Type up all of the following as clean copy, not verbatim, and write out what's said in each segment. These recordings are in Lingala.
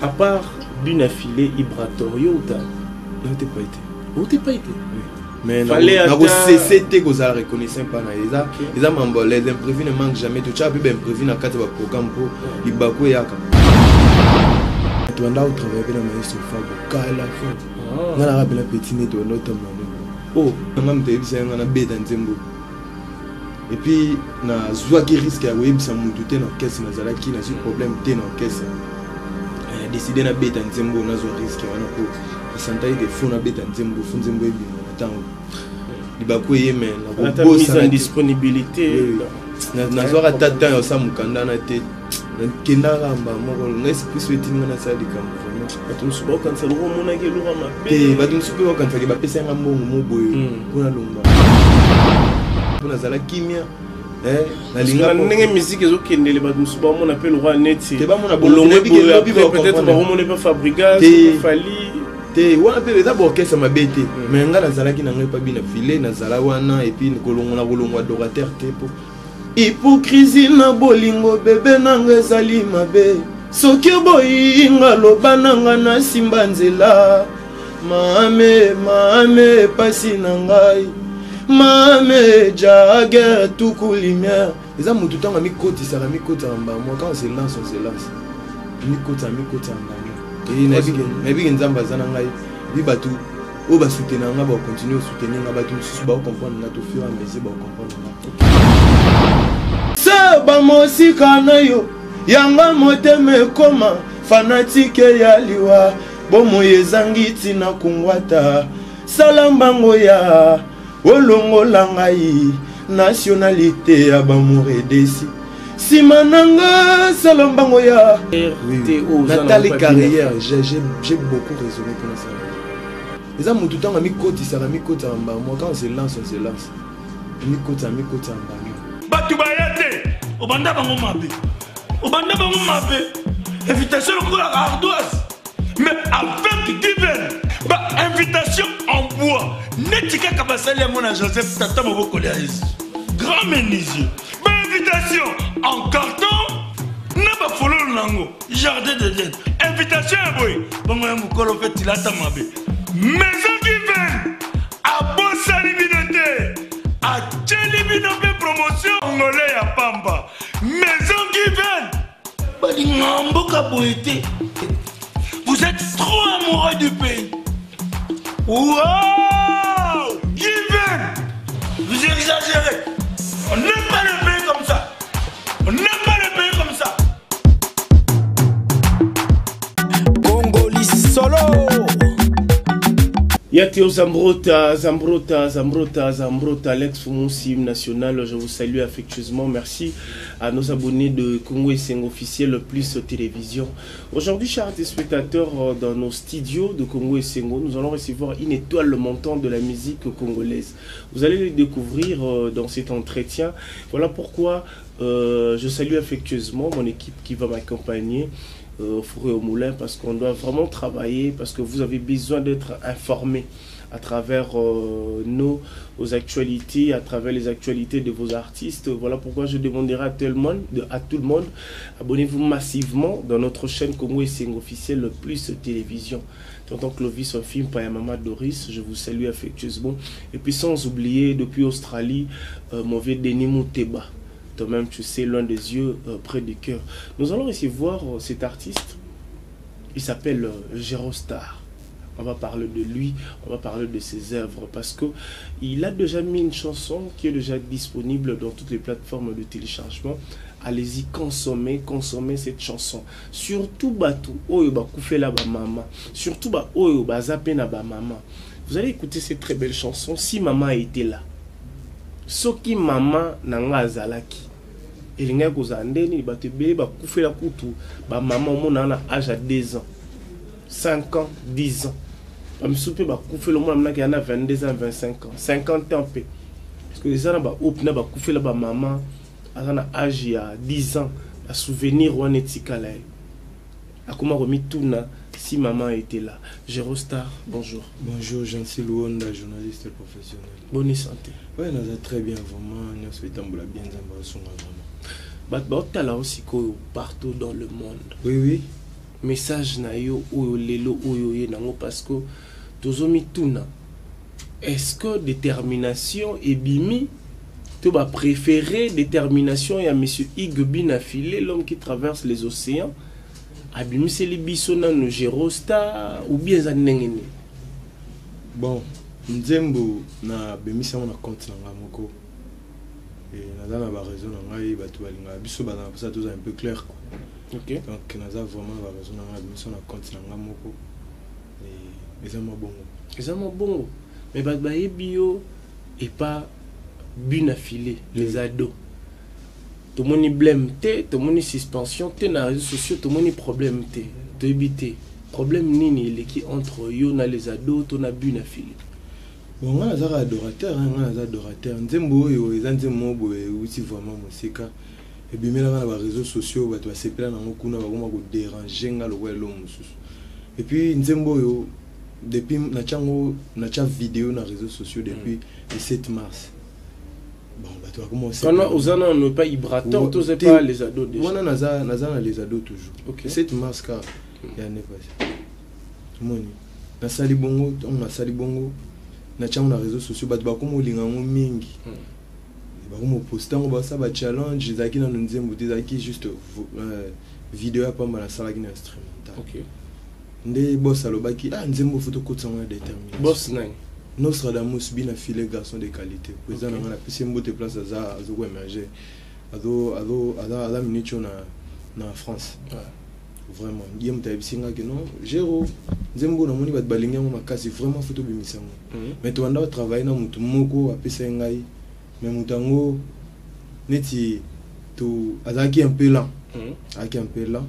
À part d'une affilée Ibratorio, où t'es pas été? Où t'es pas été? Oui. Mais on cessé de reconnaissance par les imprévus ne manquent jamais. Tu as pu imprévu dans quatre programmes pour Ibako et Yaka. Tu as travaillé dans le maïs au Fabo, la fois. On a rappelé la petite nettoie notre maman. Oh, on a dit c'est un bête en Zembo. Et puis, na zoa qui risque à web ça m'a douté dans caisse na zala qui n'a eu problème té dans caisse. Elle a décidé na bête en Zembo na zoa risque à na ko. Santaï de fond na bête en Zembo, fond Zembo et bien. Ibako yeme na mise en disponibilité na zora tata yo sa mukanda na te kenda ramba moko ngesi plus wetin na sa likambo batum suba kan sa lo mona ke lo ma te batum suba kan fa ke ba pesa ngambo mo boyo pona lomba pona zala kimia na linga ndenge musique ezo kendele batum suba mona pe lo neti te ba mona bolongo peut-être ba mona pas fabricage fali te wana pe eza borkestre mabete mais nga nazalaki na ngai pa bina file nazala wana et puis kolongola adorateur te po hypocrisie na bolingo bebe nanga ezali mabe soki boyinga loba nanga na simba nzela mame pasi na ngai mame jage tuku lumière eza mutu tanga mikotisa mbamo quand on se lance mikota mbamo et bien nzamba zana ngai bi batu o ba soutenir nga ba continuer à soutenir nga batu susu ba comprendre na to fur et à mesure ba comprendre sa ba mosika na yo yanga moteme koma fanatique ya liwa bomo yezangi tina kungwata salambango ya olongola ngai nationalité ya ba moredesi Simananga Salambango ya Nathalie Carrière, j'ai beaucoup raisonné pour ça. Les gens tout le temps mis côté ça mis côté en bas. Moi quand on se lance mis côté en bas. Batu bayate obanda bango mabe invitation pour ardoise mais avec divers invitation en bois netika kabasali mon Joseph tata moboko grand menuisier invitation en carton n'a pas follow nango jardin de den invitation boy bongo ya mukolo fait tilata mabe maison divine a bosali binote a tcheli binote promotion ngolé ya pamba maison divine bali ngambo ka boité vous êtes trop amoureux du pays wow divine vous exagérez on n'aime pas le pays comme ça. On n'aime pas le pays comme ça. Congolais solo. Yateo Zambrota, l'ex-Fumonsim national, je vous salue affectueusement. Merci à nos abonnés de Congo Essengo officiel plus télévision. Aujourd'hui, chers spectateurs, dans nos studios de Congo Essengo, nous allons recevoir une étoile montante de la musique congolaise. Vous allez le découvrir dans cet entretien. Voilà pourquoi je salue affectueusement mon équipe qui va m'accompagner. Au four et au moulin, parce qu'on doit vraiment travailler, parce que vous avez besoin d'être informé à travers nos actualités, à travers les actualités de vos artistes. Voilà pourquoi je demanderai à tout le monde, abonnez-vous massivement dans notre chaîne Congo Essengo officiel plus télévision. Tonton Clovis, un film par Maman Doris, je vous salue affectueusement. Et puis sans oublier, depuis Australie, mon vieux Denis Mouteba. Toi-même, tu sais, l'un des yeux près du cœur. Nous allons recevoir cet artiste. Il s'appelle Gérostar. On va parler de lui, on va parler de ses œuvres parce que il a déjà mis une chanson qui est déjà disponible dans toutes les plateformes de téléchargement. Allez-y, consommez cette chanson. Surtout Batou, Oyo Koufela ba maman. Surtout ba Oyo ba Zapena ba maman. Vous allez écouter cette très belle chanson si maman était là. Soki maman nanga azalaki. Elinga kozandeni batebele ba koufela kutu ba maman mona na âge à 2 ans. 5 ans, 10 ans. Bamsoupe ba koufela mona na 22 ans, 25 ans, 50 ans pe. Parce que les gens ba opna ba koufela ba maman à âge à 10 ans, à souvenir ou un etikala. Akuma remis tout na si maman était là. Gérostar, bonjour. Bonjour, Jean-Cy Louonda, journaliste professionnel. Bonne santé. Oui, nous allons très bien, vraiment. Nous souhaitons bien là aussi partout dans le monde. Oui, oui. message na yo oyo lelo oyo ye nango parce que tozomi tuna est-ce que détermination et bimi tu vas préférer détermination ya monsieur Hugues Binafile, l'homme qui traverse les océans, abimi c'est les bisona no Gérosta ou bien za nengene. Bon, nzembo na bemisa on a compte na moko et na ba raison na ngai batu balinga biso ba na ça tout un peu clair quoi. OK. Donc na za vraiment ba raison na bemisa on a compte na moko et ezama bongo. Ezama bongo. Mais ba bio et pas Binafile, les ados. Tout le monde blâme, tout le monde suspension, tout les réseaux sociaux, tout le monde problème, tout éviter. Problème nini il est qui entre yo na les ados, tout na Binafile. Bon, on a des adorateurs, on a des adorateurs. Nzembo yo, ils ont nzembo boy, aussi vraiment musika. Et puis maintenant on a les réseaux sociaux, bah tu vas se plaindre en kuna, bah comment go déranger ngal ouais l'homme. Et puis nzembo yo, depuis na vidéo na réseaux sociaux depuis le 7 mars. Bon, bah tu vas commencer. Quand aux années on ne pas vibrateur, tous pas les ados déjà. Moi naza les ados toujours. OK. 7 mars car il y a ne pas. Moni. Na sali bongo, on a sali bongo. Na tchanga na réseaux sociaux bah tu vas comme linga ngo mingi. Bah comme poster on va ça ba challenge, zaki na nzembo zaki juste vidéo ya pamba na sala ki na instrumental. OK. Nde boss alobaki nzembo photo ko tsanga déterminé. Boss nani? Nostradamus Binafile garçon de qualité. Président na pisi mbote place za azo émerger. Ado minute na France. Vraiment, yem ta bisinga que non, Géro, nzembo na moni bat balinga mo makasi vraiment photo bimisango. Mais to anda travailler na mutu moko apesa ngai. Mais mutango neti to azaki un peu lent. Azaki un peu lent.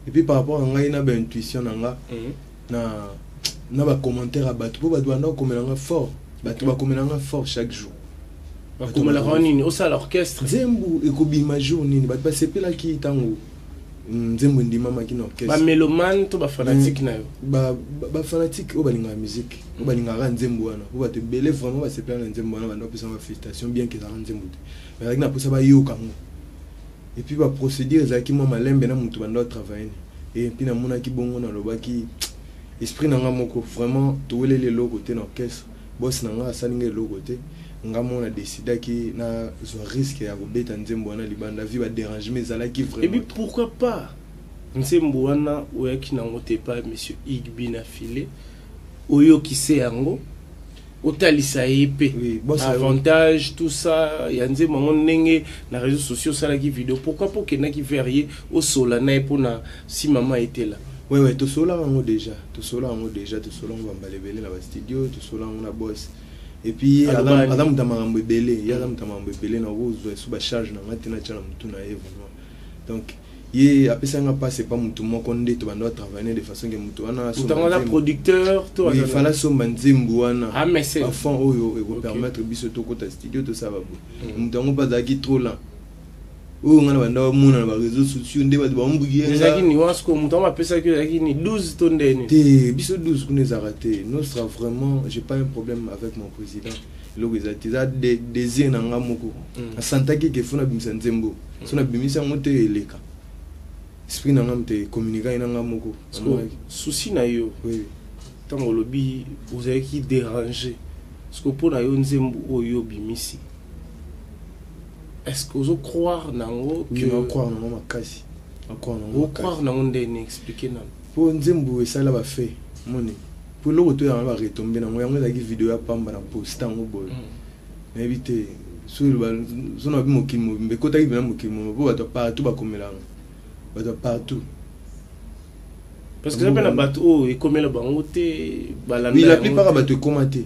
Et puis par rapport à ngai na ba intuition nanga na ba commentaire à batu po ba doit na komelanga fort. Batu ba komelanga fort chaque jour. Ba komelanga nini au sa l'orchestre. Nzembo ekobima jour nini batu ba sepela ki tango. Nzembo ndima maki na orchestre. Ba mélomane to ba fanatique na yo. Ba fanatique o balinga musique. O balinga ra nzembo wana. O ba te belé vraiment ba sepela na nzembo wana ba ndo pesa ma félicitation bien que ça rend nzembo. Mais avec na posa ba yo kango. Et puis ba procédure zaki mo malembe na mutu ba ndo travailler. Et puis na mona ki bongo na lobaki esprit nanga moko vraiment towele le logo côté orchestre boss nanga asalinga le logo côté ngamo na décida ki na zo risque ya kobeta nzembo na libanda vi ba déranger mais ala ki vraiment. Et puis pourquoi pas nzembo wana oyaki nango te pas monsieur Hugues Binafile oyo ki se yango otalisa yepe avantage tout ça ya nzembo ngo ndenge na réseaux sociaux ça la ki vidéo pourquoi pas que na ki verrier au sola na epona si maman était là. Ouais, tout cela on déjà, tout cela on va balébélé la studio, tout cela on a boss. Et puis adam tamambo belé, adam tamambo belé na rose sous ba charge na matina tchala mutu na vraiment. Donc ye apesa nga pas c'est pas mutu moko ndé to bando travailler de façon que mutu wana so la producteur to il fallait so manzembo wana. Ah mais c'est afin oyo et permettre biso to kota studio to ça va bon. Mutu ngo pas zaki trop là. Oh on a banda mona na réseaux sociaux ndé ba mbugye ezaki ni wasko mutu ma pesa que ezaki ni 12 tonnes de te biso 12 qu'on les a raté nous sera vraiment j'ai pas un problème avec mon président le résultat des na ngamoko a santaki ke fona bimisa nzembo sona bimisa ngote eleka esprit na ngamte communiquer na ngamoko souci na yo oui tango lobi vous avez qui déranger parce que pour na yo nzembo oyo bimisi. Est-ce que vous croire nango que on croire nango makasi on croire nango ndene expliquer nan pour nzembo et ça là ba fait moni pour le retour ya ba retomber nango yango la vidéo ya pamba na poster ngo boy mais éviter sur le zona bi mokimo mbe kota ki bina mokimo bo ba to partout ba komelanga ba to partout parce que ça na bato et komela bango te balanda oui la plupart ba to commenter.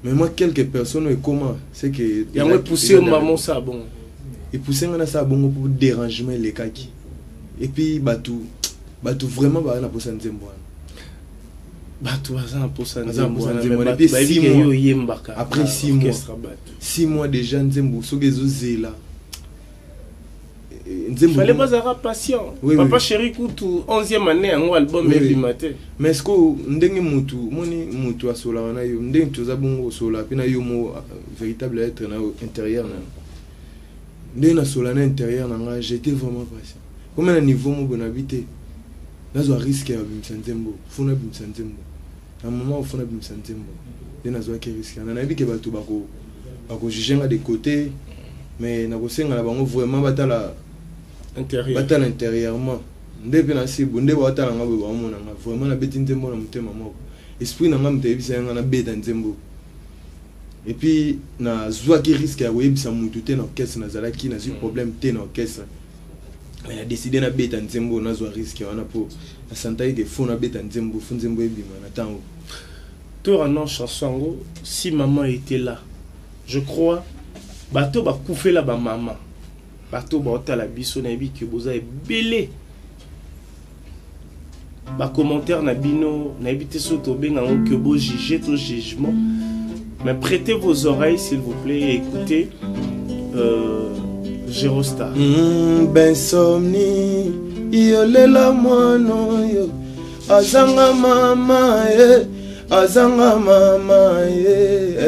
Mais moi, quelques personnes, comment c'est que. Il y a un poussé au maman ça bon. Et pousser on a ça bon pour dérangement les kaki. Et puis batou vraiment ba na posa nzembo. Batou za na posa nzembo. Et puis 6 mois. Après 6 mois. 6 mois déjà nzembo sogezo zela. Il fallait pas être patient. Oui, Papa Chéri Koutou 11e année en album et matin. Mais est-ce que ndenge mutu moni mutu asola na yo ndenge toza bongo sola pina yo mo véritable être na intérieur na ndenge na sola na intérieur na j'étais vraiment patient. comme un niveau mo bon habité nazo risque ya bimsanzembo funa bimsanzembo na moment funa bimsanzembo de nazo ki risque na nabi ke bato bako juger de côté mais na ko senga na bango vraiment batala intérieurement ndebe na sibu ndebe batala ngabo ba mona vraiment na beti nzembo na mutema moko esprit na ngam te bisa nga na beta nzembo et puis na zwa ki risque ya webisa mutu te na orchestre na zalaki na zu problème te na orchestre mais a décidé na beta nzembo na zwa risque wana po na santai ke fona beta nzembo funzembo ebima na tango tour en chanson si maman était là je crois bato ba koufela ba maman bato ba otala biso na bi ke boza ebele ba commentaire na bino na ebité soto benga que beau juger ton jugement mais prêtez vos oreilles s'il vous plaît et écoutez Gérostar ben somni yolela mwana yo azanga mama azanga mama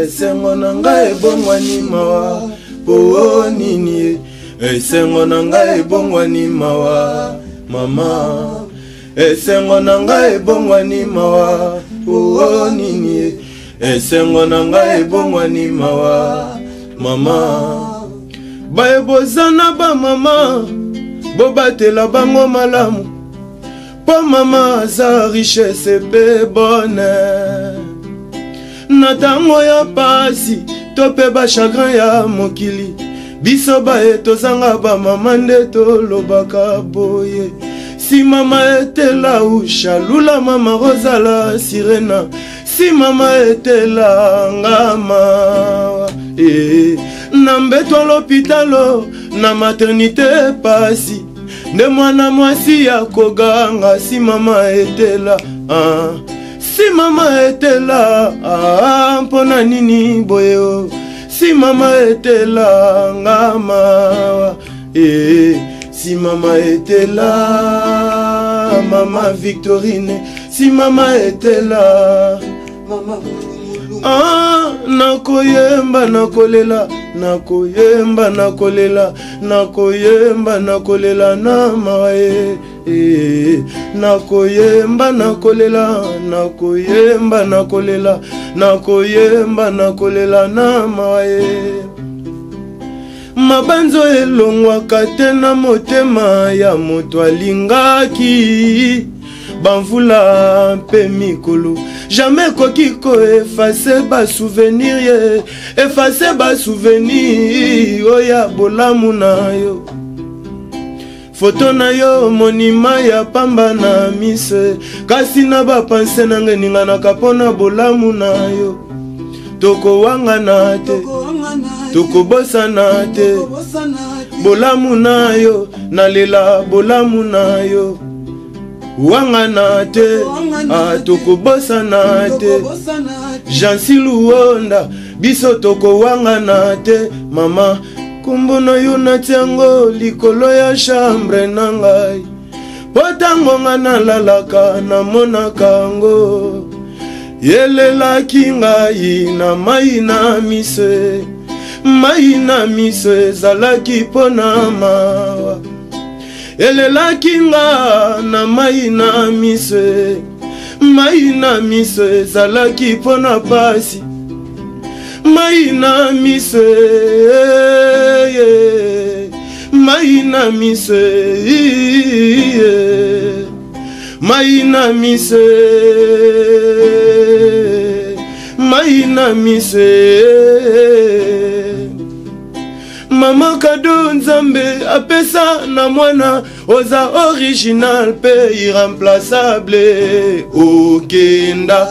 esengo nanga ebongwani mawa po nini esengo nanga ebongwani mawa mama esengo nanga ebongwani mawa po nini esengo nanga ebongwani mawa mama baebozana ba mama bobatela bango malamu po mama za richesse pe bonheur na tango ya pasi to pe ba chagrin ya mokili biso bae tozanga ba mama nde tolobaka boye si mama était là ou chalula mama rozala sirena si mama était là ngama na mbeto l'hôpital na maternité pasi nde mwana mwasi ya koganga si mama était là si mama était là mpona nini boyo si mama était là ngama si mama était là maman Victorine si maman était là maman nakoyemba nakolela nakoyemba nakolela nakoyemba nakolela na mawe nakoyemba nakolela nakoyemba nakolela nakoyemba nakolela na mawe mabanzo elongwaka te na motema ya moto alingaki banvula mpe mikolo jamais koki ko effacer ba souvenir ye effacer ba souvenir oya bolamu na yo foto na yo monima ya pamba na mise kasi na bapanse nange ninganaka mpona bolamu na yo tokowangana te tokobosana te bolamu na yo nalela bolamu na yo wangana te tokobosana te Jansi Luonda biso tokowangana te mama kombo na yo natiango likolo ya chambre na ngai potango nga nalalaka namonaka ngo yelelaki ngai na mai na mise mai na mise ezalaki mpona mawa elelaki nga na mai na mise ezalaki mpona pasi mai na mise mai na mise mai na mise mai na mise mama kado nzambe apesa na mwana oza original pe irremplaçable okenda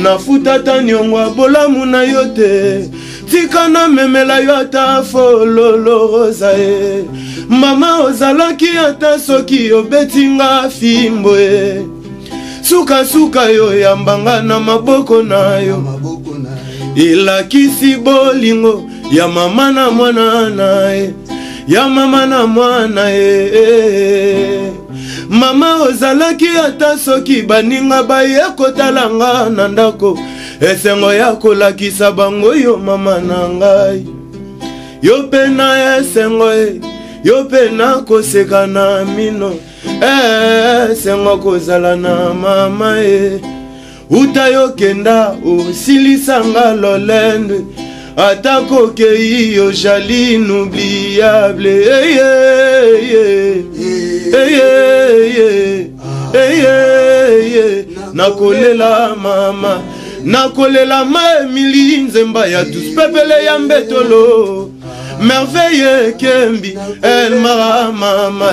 nafuta ta nyongwa bolamu na yo te tika na memela yo ata fololo roza e mama ozalaki ata soki obetinga fimbo e suka yo yambanga na maboko na yo ilakisi bolingo ya mama na mwana nae ya mama na mwana mama ozalaki ata soki baninga baye kotalanga na ndako esengo ya kolakisa bango yo mama na ngai yo pe na esengo yo pe nakoseka na mino sengo kozala na mama uta yo kenda osilisanga lolende atako kei yo jali inoubliable nakolela mama nakolela ma Emily nzemba ya tous pepele ya mbetolo merveille kembi el mara mama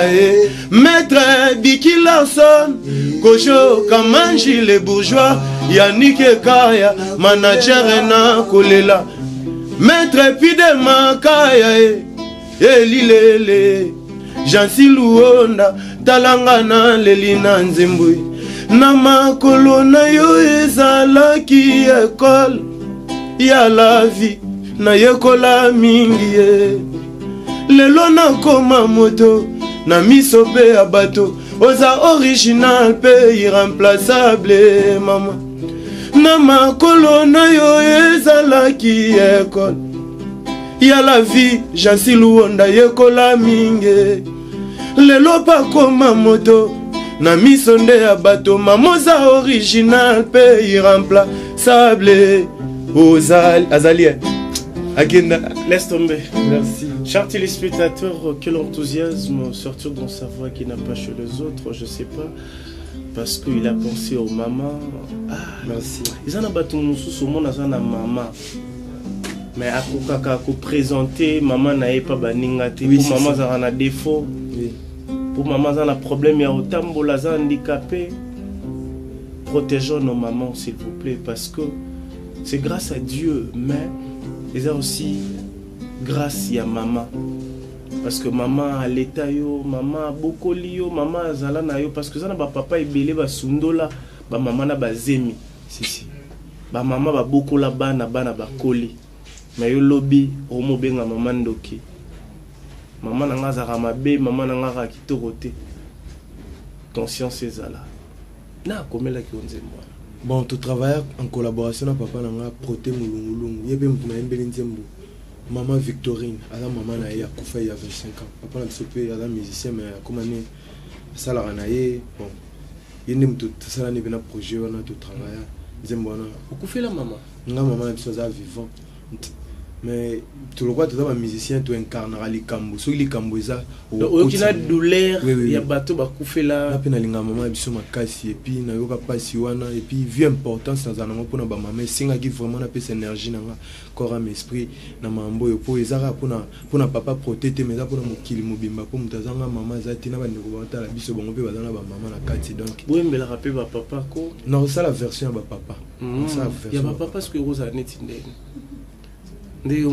maître Biki Larson Kojo Kamanji les bourgeois Yannick Kaya manager na kolela maître Pide Makaya elilele Jansi Luonda talanga na lelina nzembwe na makolo na yo ezalaki école ya la vie na yekola mingi lelo nakoma moto na miso pe ya bato oza original pe irremplaçable mama na makolo na yo ezalaki école ya la vie Jansi Luonda yekola mingi lelo pakoma moto na miso nde ya bato mamoza original pe irremplaçable ozali azali Agenda. Laisse tomber. Merci. Chers téléspectateurs, quel enthousiasme sortir dans sa voix qui n'a pas chez les autres, je sais pas. Parce qu'il a pensé aux mamans. Ah, merci. Ils en ont battu au monde à maman. Mais à présenter, maman n'a pas baningate. Oui, pour maman, ça a un défaut. Oui. Pour maman, ça a un problème. Il y a autant de handicapés. Protégeons nos mamans, s'il vous plaît. Parce que c'est grâce à Dieu. Mais ils ont aussi grâce à maman. Parce que maman a l'état yo, maman a beaucoup yo, maman a zalana yo. Parce que ça n'a pas papa et belé ba sundola, ba maman na ba zemi. Si si. Ba maman ba beaucoup la bana ba koli. Mais yo lobby homo benga maman ndoki. Maman na ngazara mabe, maman na ngara kitorote. Conscience ezala. Na komela ki onzemwa. Bon, tu travailles en collaboration avec papa nanga proté mulungulungu. Yebe mutuna embeli nzembo. Maman Victorine, ala maman na ya kufa il y a 25 ans. Papa na sopé ala musicien mais comme année ça la ranaye. Bon. Yende mutu ça na bena projet wana tu travailler. Nzembo wana. Okufa la maman. Nga maman na biso za vivant. Mais tu le vois tu es un musicien tu incarnes les kambo. So li kambo eza aucune douleur, il y a bateau ba kufa la. Na pena linga maman biso makasi et puis na yoka pasi wana et puis vu importance dans un pour na ba maman singa qui vraiment na pesa énergie na corps âme esprit na mambo yo po ezara pona papa protéger mais za pona mokili mobimba po mutazanga maman za tina ba ndeko ba tala biso bongo pe bazana ba maman na kati donc boembela rapé ba papa ko non ça la version ba papa ça version ya ba papa parce que Rosa net ndenge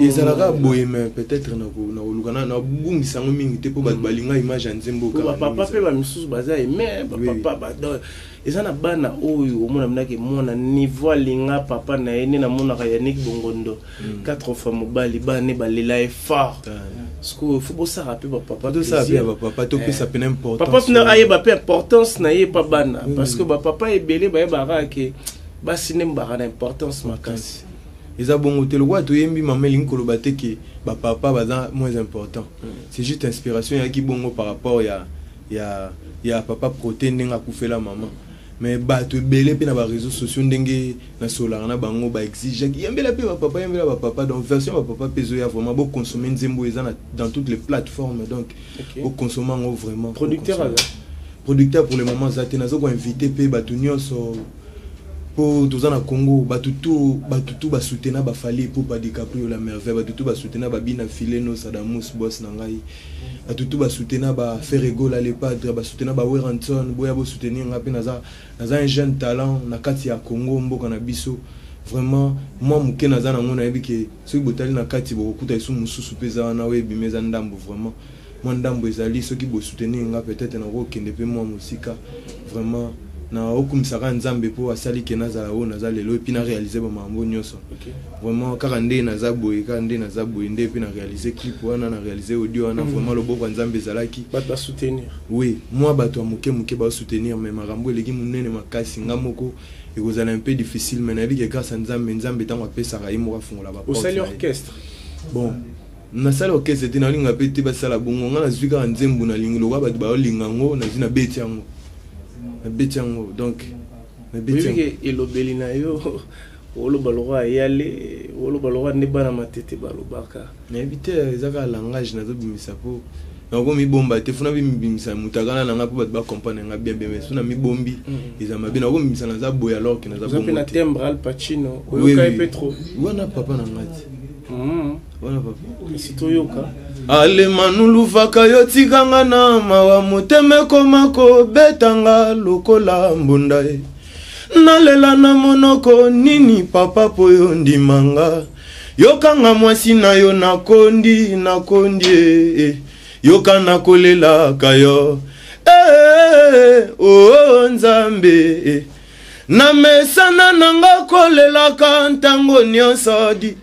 ezalaka boye mais peut-être na olukana na bungisa ngo mingi te po ba balinga image ya nzembo ka papa pe ba misusu baza mais papa ba ezana bana oyo omona mnake mona niveau linga papa na ene na mona ka Yannick Bongondo 4 fois mobali bane balela effort parce que faut bossa rappeler ba papa tout ça bien ba papa to pe ça peine importance papa na aye ba pe importance na ye pa bana parce que ba papa ebele ba ba ke ba cinéma ba na importance makasi. Ils ont bon hôtel quoi tu yembi maman linkolo bateke ba papa baza moins important. C'est juste inspiration ya ki bongo par rapport ya papa proté ndenga kufela maman. Mais ba tu belé pe na ba réseaux sociaux ndenge na solar na bango ba exige yembela pe ba papa donc version ba papa peso ya vraiment beau consommer nzembo ezana dans toutes les plateformes donc au consommer vraiment producteur pour le moment za te nazo ko inviter pe ba tunyoso pour tous en Congo, batutu ba soutenir ba fali pour pas DiCaprio la merveille, batutu ba soutenir ba bina fileno Sadamus boss nangai, batutu ba soutenir ba Ferrego la les padres, ba soutenir ba Weranton, boya bo soutenir ngapi naza un jeune talent na kati ya Congo mboka na biso. Vraiment moi muke naza na ngona yebike soki botali na kati bo kuta isu mususu peza na webi meza ndambo vraiment moi ndambo ezali soki bo soutenir nga peut-être na ko kende pe moi musika vraiment na okumsaka nzambe po asali ke nazala o nazala lelo epi na réaliser ba mambo nyonso vraiment kaka nde naza boye nde epi na réaliser clip wana na réaliser audio wana vraiment loboko nzambe ezalaki ba soutenir oui moi bato muke ba soutenir mais makambo eleki munene makasi nga moko ekozala un peu difficile mais na bi que grâce à nzambe tango apesa ka imo ka fungola ba au sali orchestre bon na sala orchestre te na linga pete ba sala bongo nga na zwika nzembu na lingi lokwa ba ba linga ngo na zina beti yango na beti yango donc na beti yango et lobeli na yo olo balora yale olo balora ne bana matete balobaka na éviter ezaka langage na zo bimisa po na ko mi bomba te funa bimisa mutakana na nga po ba comprendre nga bien mais suna mi bombi ezama bien na ko bimisa na za boya alors que na za bomba na timbre Al Pacino oyoka Petro wana papa na ngati wana papa sitoyoka ale manulu vaka yo tikanga na mawa moteme komako betanga lokola mbunda nalela na monoko nini papa po yo ndimanga yokanga mwasi na yo nakondi yoka nakolela kayo oh nzambe na mesana nanga kolela kantango nyonso di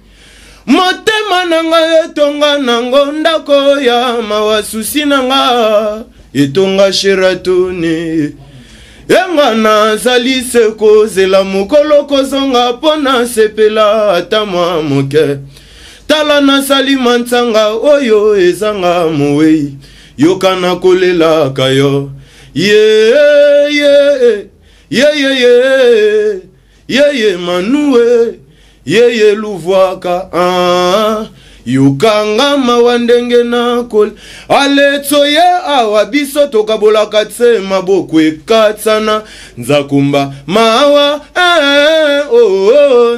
motema nanga etonga nango ndako ya mawasusi nanga etonga sheratone Enga nazali se kozela mokolo kozonga pona sepela ata mwa moke tala nasali mantsanga oyo ezanga moei yoka nakolela kayo ye manue ye luvwaka yukanga mawandenge na kol aletso ye awa biso tokabolaka tse maboko ekatsana nzakumba mawa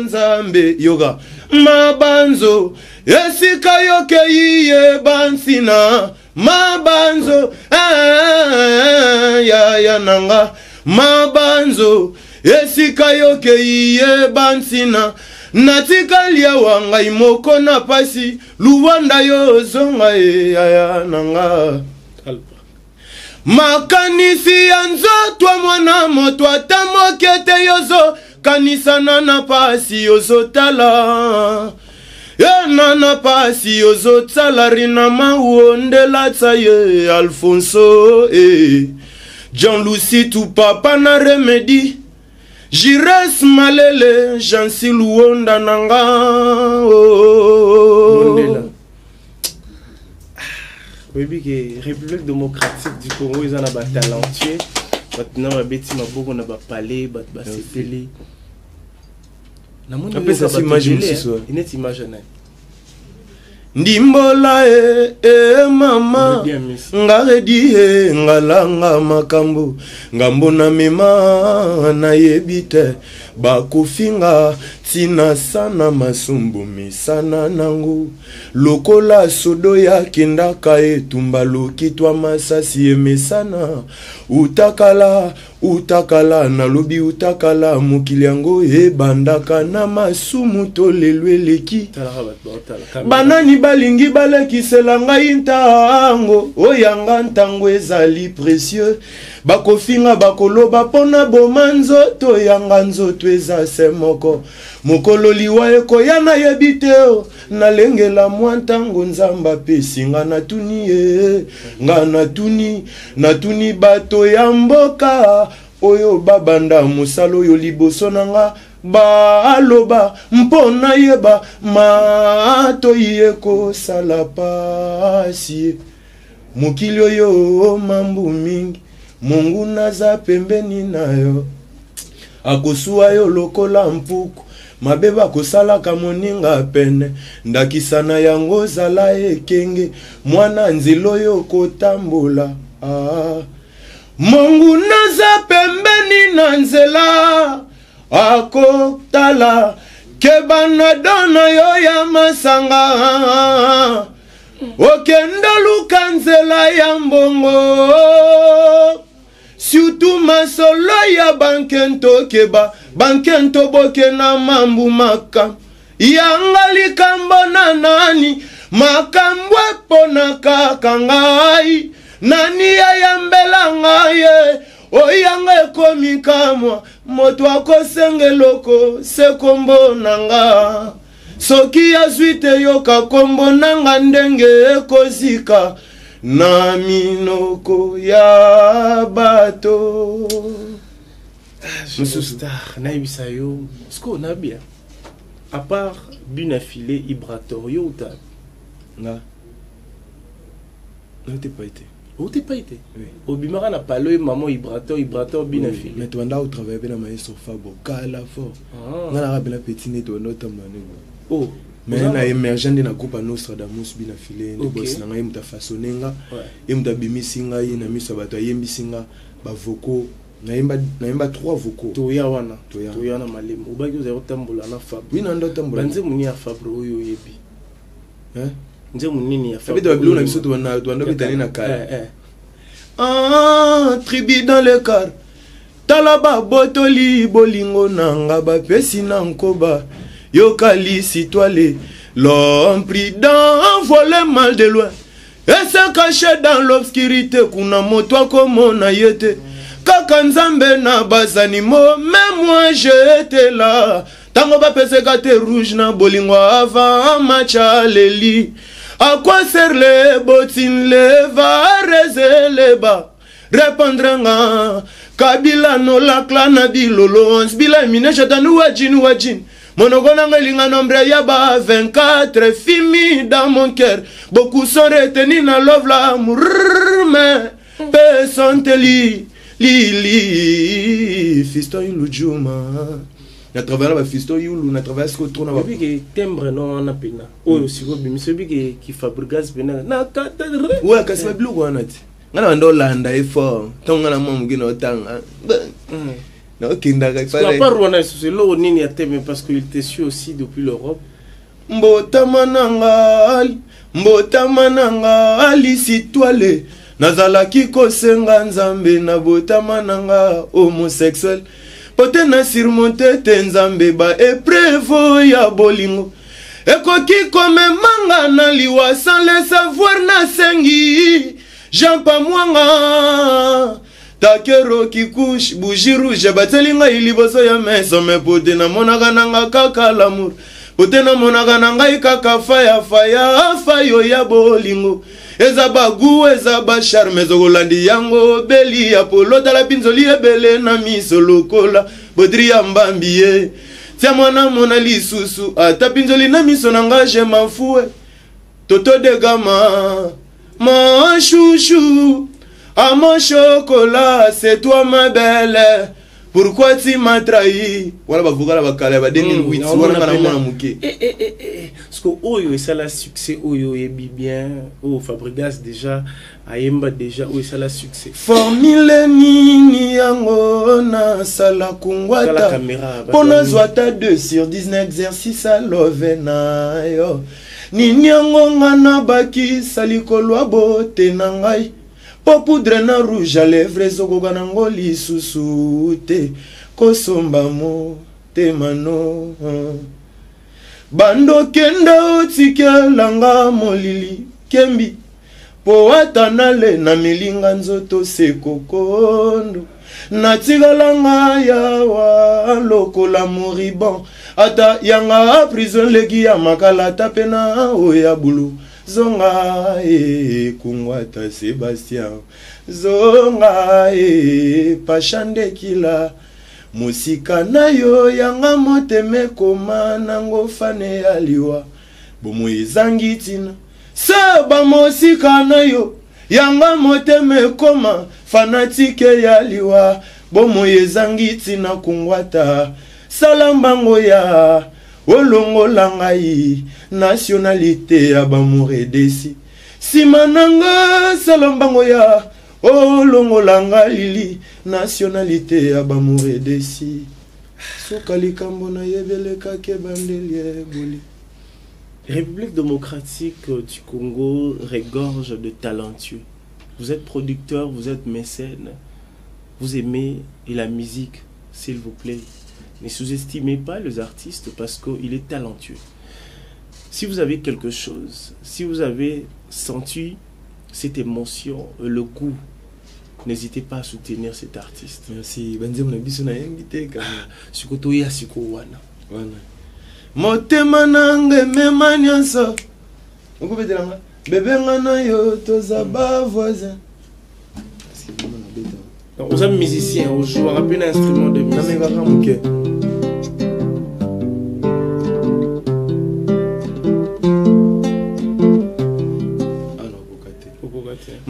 nzambe yoga mabanzo esika yokei ye bansina mabanzo ya nanga mabanzo esika yokei ye bansina natikalia wangai moko na pasi luwanda yo zonga ya nanga makanisi ya nzotwa mwana moto atamokete yozo kanisana na pasi yozo tala na pasi yozo tsalari na mauondela tsaye Alfonso Jean-Lucie tu papa na remedi Jires malele jansi luonda nanga Baby que République démocratique du Congo ils en a ba talentueux maintenant ma beti maboko na ba palais ba sepeli na moni après ça image aussi so une image na ndimbola mama ngaredi ngalanga makambo ngambona mema na yebite bakofinga tina sana masumbu misana nangu lokola sodo ya kindaka etumba lokitwa masasi emesana utakala nalobi utakala mokili yango ebandaka na masumu tolelweleki banani balingi balekisela ngai ntango oyanga ntango ezali précieux bakofinga bakoloba pona boma nzoto yanga nzoto eza se moko mokolo liwa ekoya na yebi te nalengela mwa ntango nzamba pesinga natuni nga natuni bato ya mboka oyo babanda mosala oyo liboso nanga baloba mpona yeba matoi ekosala pasi mokili oyo mambu mingi mungu naza pembeni nayo akosuwa yo lokola mpuku mabeba kosalaka moninga pene ndakisana yango zala ekenge mwana nzilo yo kotambola mungu naza pembeni na nzela akotala kebana dona yo ya masanga okenda luka nzela ya mbongo surtout masolo ya bankento keba bankento boke na mambu maka yanga likambo na nani makambo pona kaka ngai nani ayambela ngai oyanga ekomi kamwa moto akosengeloko sekombo nanga soki azwi te yoka kombo nanga ndenge ekozika na minoko ya bato Monsieur Star naibisa yo sko na bien à part bune affilée Ibratorio ta Nga. Non, t'es pas été. Où t'es pas été? Oui. Au Bimara n'a pas le maman Ibrato bien fini. Mais tu vas là où travailler dans ma maison Fabo, Kala fort. On a la petite nette au nôtre Oh. Mais on a émergent de la coupe à Nostradamus bien filé. Les boss n'a rien à façonner. Et on a bimisinga, il a mis sa bataille, yembisinga, vocaux. Naimba 3 vocaux. Toya wana. Toya na malemu. Ubaki uza tambola na Fab. Oui, non, tambola. Banze muni ya Fab oyo yebi. Hein? Nze munini ya Fab. Sabide babilo na biso to na bitani na kala. Ah, tribu dans le car. Talaba botoli bolingo nanga ba pesi na nkoba. Yokali citoile. L'homme prudent voit le mal de loin. Et se cache dans l'obscurité kuna moto komona yete. Kaka nzambe na bazanimo, mais moi j'étais là. Tango ba pese gâte rouge na bolingo avant match à l'Eli. À quoi sert les bottines, les vares et les bas? Répondre nga Kabila no la klana bilolo ons bila mine chatanu wajin. Monogona ngelinga nombre yaba 24 filles dans mon cœur. Beaucoup sont retenus dans love l'amour, mais personne te lit. Lili fiston yulu juma na travers la fiston yulu na travers ko tourna ba bi timbre non na pena oyo siko bi misebi ki fabrigas pena na kata ouais kasi ba blu ko nati ngana ndo landa effort tonga na mamu gina otanga na kinda ka pare pas rwana c'est lo nini ateme parce qu'il était su aussi depuis l'Europe mbota mananga ali citoile nazalaki kosenga nzambe na botama nanga homosexuel pote na surmonte te nzambe ba épreuve ya bolingo ekoki komemanga na liwa sans le savoir na sengi Jean Pamwanga takero kikush bougie rouge batelinga iliboso ya meso me pote na monaka nanga kaka l'amour pote na monaka nanga kaka fayo ya bolingo Ezaba gu, ezaba charme, zogolandi yango, beli ya polo, tala pinzoli ebele na miso lokola, bodri ya mbambiye. Tia mwana mona lisusu, ata pinzoli na miso nanga je m'enfoué. Toto de gama, mon chouchou, à mon chocolat, c'est toi ma belle. Pourquoi tu m'as trahi? Voilà ba vogala ba kala ba 2008 wana kana mona muke. Parce que oyo ça la succès oyo yebi bien o Fabregas déjà ayemba déjà o ça la succès. Formule nini yango na sala kungwata. Pona zwata 2 sur 10 exercice à lovena yo. Nini yango ngana baki salikolo bote na ngai. Po poudre na rouge à lèvres zogoga nango lisusu te kosomba mo te mano bando kenda otike langa molili kembi po atanale na milinga nzoto sekokondo natigala yawa lokola moribon ata yanga prison legi ya makala tapena oya bulu zonga kungwata Sébastien zonga pachande kila musika nayo yanga moteme koma nango fane aliwa bomo ezangi tina saba musika nayo yanga moteme koma fanatike yaliwa bomo ezangi tina kungwata salambango ya olongo langai nationalité ya bamore desi simananga salambango ya olongo langa lili nationalité ya bamore desi sokali kambo na yebeleka ke bandelie boli. République démocratique du Congo regorge de talentueux. Vous êtes producteur, vous êtes mécène, vous aimez la musique, s'il vous plaît. Ne sous-estimez pas les artistes parce qu'il est talentueux. Si vous avez quelque chose, si vous avez senti cette émotion, le goût, n'hésitez pas à soutenir cet artiste. Merci. Banzem na biso na invité quand même. Sikoto ya siko wana. Wana. Motema nange mema nyonso. Okubetelanga. Bébé ngana yo tozaba voisin. Vous êtes musicien, vous jouez un instrument de musique.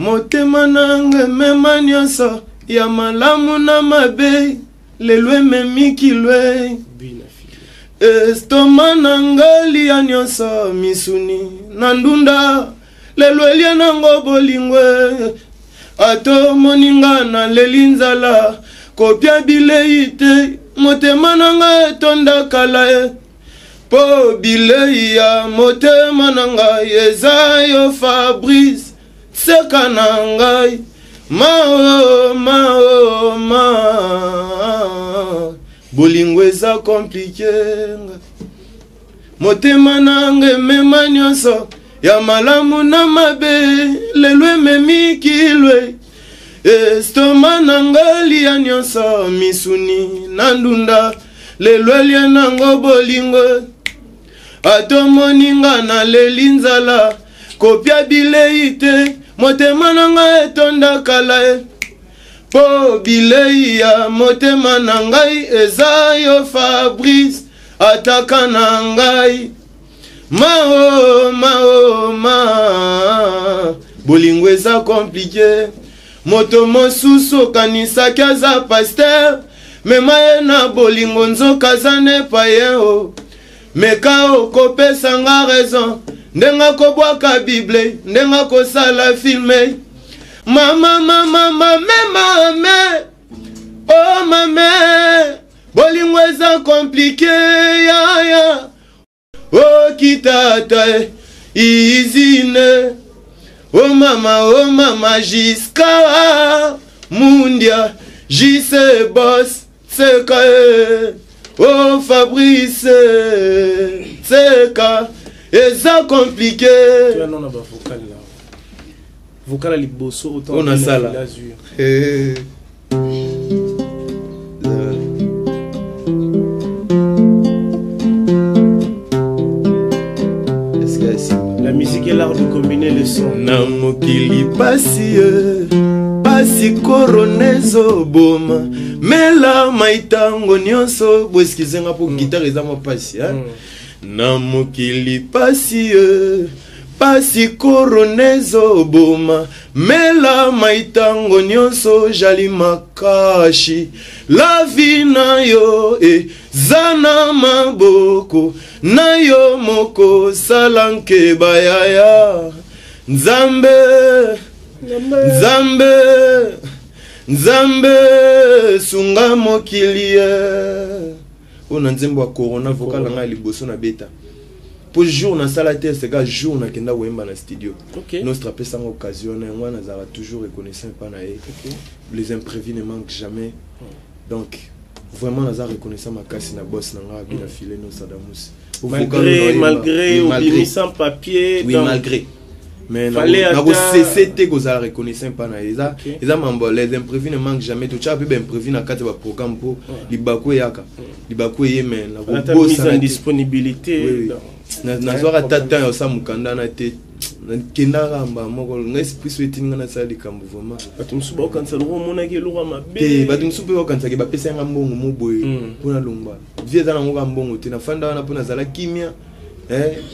motema nange mema nyonso ya malamu na mabe lelo ememi kilwe estoma nanga lia nyonso misuni na ndunda lelo elia nango bolingwe ato moninga na leli nzala kopia bilei te motema nanga etonda kala po bilei ya motema nanga eza yo Fabrice seka na ngai mao bolingo eza komplike motema nanga emema nyonso ya malamu na mabe lelo ememi kilwe estoma nanga lia nyonso misuni na ndunda lelo elia nango bolingo ato moninga na leli nzala kopia bilei te motema nanga etonda kala po bilei ya motema na ngai eza yo Fabrice ataka na ngai mao bolingo eza komplike moto mosusu okanisaki aza paster mema ye na bolingo nzoka aza nepa ye o meka okopesa nga raison ndenga kobwaka bible ndenga kosala filme mama oh mame bolingo eza komplike ya oh kitata izine oh mama jiska mundia jise boss seka oh Fabrice seka eza compliqué. Tu as non ba vocal là. Vocal à liboso autant on a ça là. La musique est l'art de combiner les sons. Namokili pasi pasi koronezo boma mela maitango nyonso boeskizenga po guitare eza mo pasi namokili pasi pasi koronezo boma mela maitango nyonso jali makashi la vie na yo zana maboko na yo moko salanke bayaya nzambe sunga mokilie ona nzembo wa corona vocal nga liboso na beta pour jour na sala te c'est gars jour na kenda wemba na studio nostra pesa en occasion ngwa na zara toujours reconnaissant pas na les imprévus ne manquent jamais donc vraiment na zara reconnaissant ma casse na boss na nga bila filer no sadamus malgré sans papier oui malgré mais na ko cessé ko za reconnaissant pas na eza mambo les imprévus ne manquent jamais tout ça peut imprévu na kati ba programme pour libako yaka libako yeme na ko mise en disponibilité na zora tata yo sa mukanda na te kenda ramba moko ngesprit sweating na sali kambo vraiment batumsu ba kansa lo mona ke lo mabe te batumsu pe kansa ke ba pesa nga mbongo moboye pona lomba vie za na ngoka mbongo te na fanda na pona zala kimia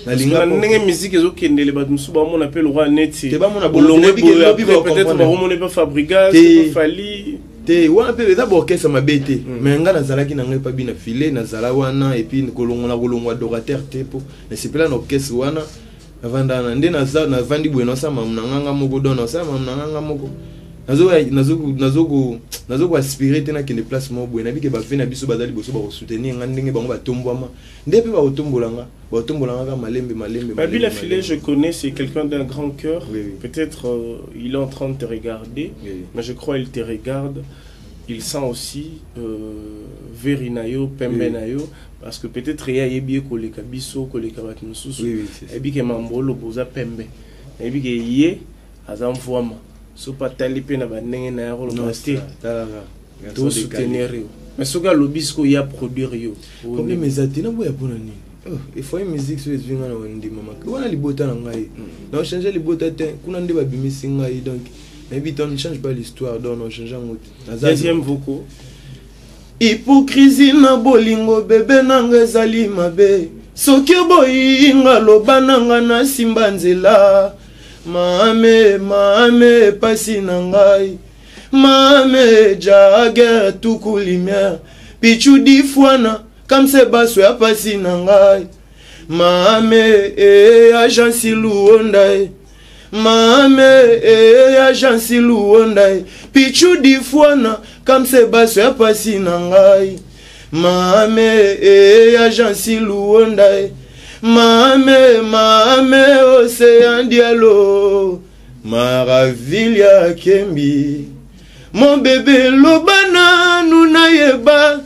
na linga ndenge musique ezokendele batumsu ba mona pe lo roi neti te ba mona bolongo peut-être ba mona pas fabrigas pas fali te wana pe eza borkesa mabete mais nga nazalaki na ngai pa bina filer nazala wana et puis kolongo na kolongo adorateur te po na sepela na orchestre wana avanda na nde na vandi bweno sa mamnanga moko dona sa mamnanga moko nazo aspirer te na kende place mo bwena bike ba vena biso bazali boso ba soutenir nga ndenge bango batombwama nde pe ba otombolanga ka malembe Babila Filé, je connais, c'est quelqu'un d'un grand cœur. Peut-être il est en train de te regarder, mais je crois qu'il te regarde. Il sent aussi Verinayo, Pembenayo, parce que peut-être il y a bien koleka biso, koleka batmususu, et bien que mambolo boza Pembe, et bien que yé azamfouama, so pas talipe na banenge na yaro le masté, tout soutenir yo. Mais ce gars l'obisco y a produire yo. Comme mes atina boya ponani. Il faut une musique sur les vingt ans de maman. On a les bottes en gaï. Non, changer les bottes. Qu'on a des babimi singaï donc. Mais vite on ne change pas l'histoire. Donc on change en deuxième vocal. Hypocrisie na bolingo bébé nanga zali mabe. Soki boyi nga loba nanga na simbanzela. mame mame pasi na ngai mame jage tuku lumière pichu difwana comme se baso ya pasi na ngai mame agence luonda mame agence luonda pichu difwana comme se baso ya pasi na ngai mame agence luonda mame mame océan dialo maravilha kembi mon bébé lobana nuna yeba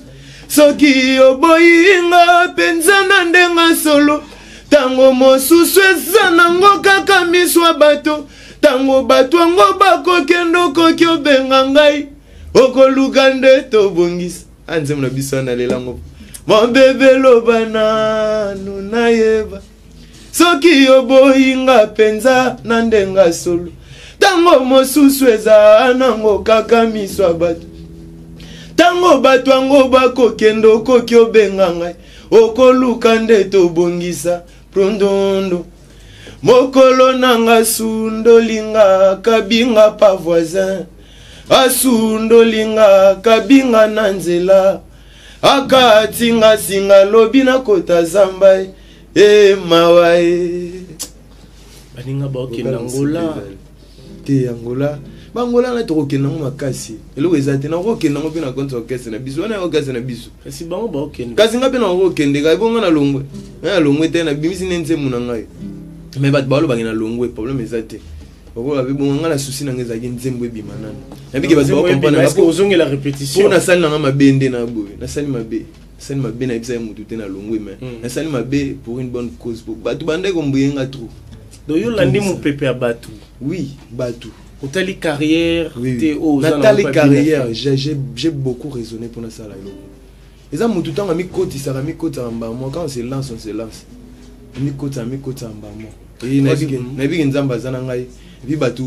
soki oboyinga penza na ndenga solo tango mosusu eza nango kaka miswa bato tango bato yango bakokendo koki obenga ngai okoluka nde tobongisa anzembo na biso na lelango mon bébé lobana nuna yeba soki oboyinga penza na ndenga solo tango mosusu eza nango kaka miswa bato tango bato yango bakokendo koki obenga ngai okoluka nde tobongisa prondondo mokolo nanga sundolinga kabinga pa voisin asundolinga kabinga na nzela akatinga singa lobi na kota zamba mawa baninga bakokenda Angola te Angola bangola na tokokenda ngo makasi eloko ezate na kokenda ngo pena konto orchestre na biso na orchestre na biso kasi bango bakokenda kasi ngape na kokende ka bonga na longwe te na bimisi nenze muna ngai mais bat balo bangena longwe problème ezate oko ba bonga na souci na ngeza ki nzembo ebima nana na biki ba comprendre parce que ozonge la répétition na sali na mabende na boye na sali mabe na bisa mutu te na longwe mais na sali mabe pour une bonne cause pour batu bande ko mbuyenga trop do yo landi mu pepe ya batu oui batu Nathalie carrière, oui. Nathalie carrière, j'ai beaucoup raisonné pour ça là. Et ça tout le temps mi côté ça mi côté en bas moi quand on se lance mi côté en bas moi. Et na bi nzamba zana ngai bi batu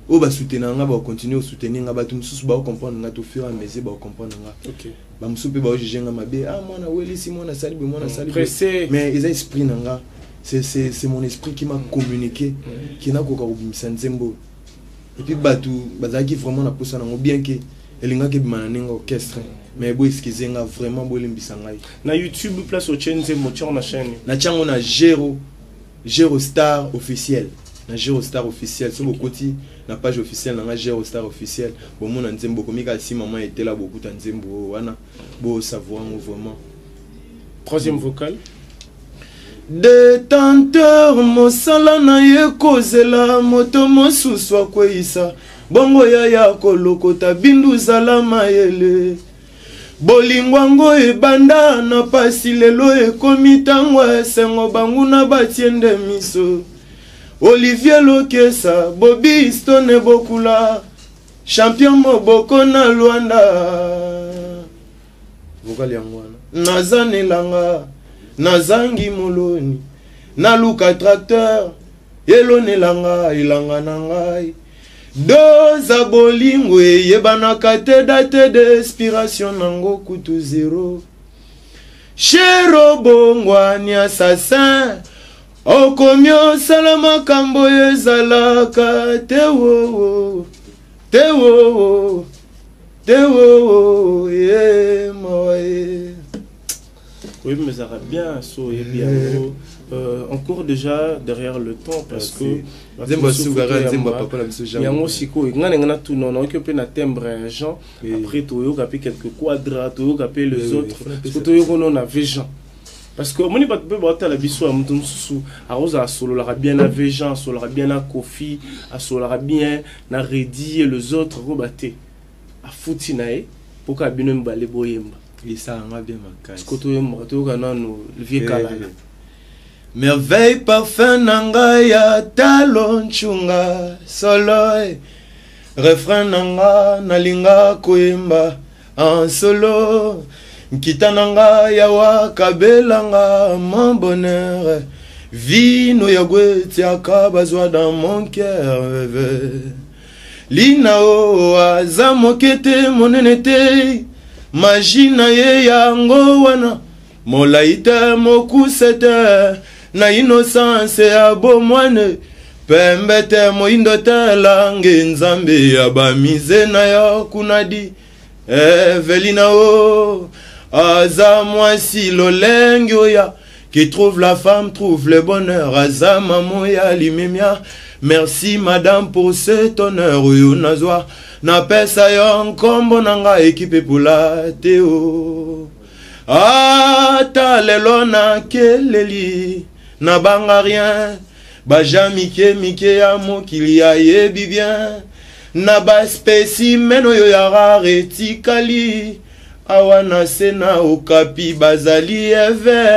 o ba soutenir nga ba continuer soutenir nga batu mususu ba comprendre nga to fur et à mesure ba comprendre nga. OK. Ba musupe ba juger nga mabe moi na weli si moi na sali mais ils esprit nga c'est mon esprit qui m'a communiqué qui n'a koka obimisa nzembo. Et puis Batou, Bazaki vraiment na poussa nango bien que elinga ke bimana ninga orchestre mais bo excuser nga vraiment bo limbisa ngai na YouTube place au Chenze motion na chaîne na chango na Gero Star officiel na Gero Star officiel so bokoti na page officielle na Gero Star officiel bo mona nzembo komika si maman était là beaucoup ta nzembo wana bo savoir vraiment troisième vocal Détenteur mosala na ye kozela moto mosusu akweyisa bongo ya kolokota bindu zala mayele bolingwango ebanda na pasi lelo ekomi tango esengo banguna batiende miso Olivier Lokesa Bobby Stone Bokula champion moboko na Luanda vocal yango nazanelanga nazangi moloni naluka tracteur elonelanga ilanga na ngai doza bolingo yebanaka te date d'inspiration nango kutu zero shero bongwani assassin okomi osala makambo ezalaka tewo moye. Oui, mais ça va bien, so et bien. On court déjà derrière le temps parce que il y a aussi quoi. Il y a tout non, on occupe na timbre Jean. Après tu as capé quelques quadrats, tu as capé les autres. Parce que tu as on avait Jean. Parce que mon pas peut boire la biso à mouton sous à rosa solo la bien na Jean, solo la bien na Kofi, à solo la bien na Redi et les autres rebatté. À foutinae pour qu'à bien me baler boyemba. Et ça en a bien ma case. Merveille parfum nanga ya talon chunga solo refrain nanga nalinga koimba en solo kita nanga ya wakabelanga mon bonheur vino ya gwetiaka bazwa dans mon cœur lina o azamokete monenete Majina ye yango wana molaita mokusete na innocence ya bomwane pembete moindo te lange nzambe ya bamize na yo kunadi Evelina o aza mwasi lolengi oya qui trouve la femme trouve le bonheur aza maman ya limemia. Merci madame pour cet honneur oyo nazwa na pesa yo nkombo nanga équipe pour la teo ata lelo na keleli na banga rien baja mike ya mokili ya yebi bien na ba spécimen oyo ya rare tikali awana sena okapi bazali eve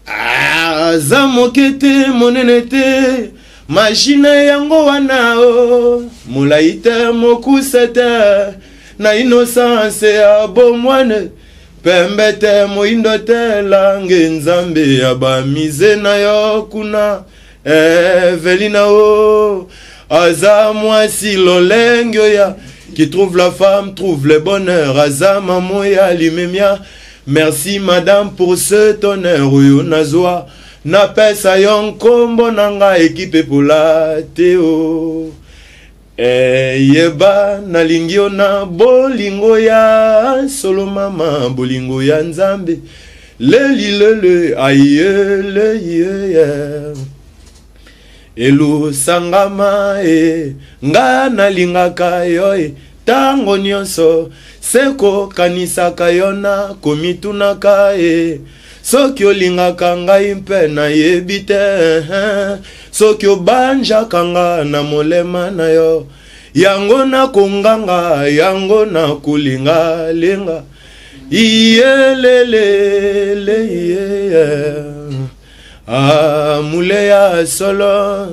aza mokete monenete machine yango wana o mulaite mokusete na innocence ya bomwane pembete moindo te lange nzambe ya bamize na yo kuna Evelina o aza mwasi lolengi oya qui trouve la femme trouve le bonheur aza maman ya limemia. Merci madame pour cet honneur oyo nazwa na pesa yo nkombo nanga équipe pour la teo yeba nalingi yo na bolingo ya solo mama bolingo ya nzambe lelilele ayele elu sangama nga nalingaka yo tango nyonso seko kanisaka yo na komitunaka soki olingaka ngai mpe nayebi te soki obanjaka nga na molema na yo yango nakonganga yango nakolingalenga iyelelele mule ya solo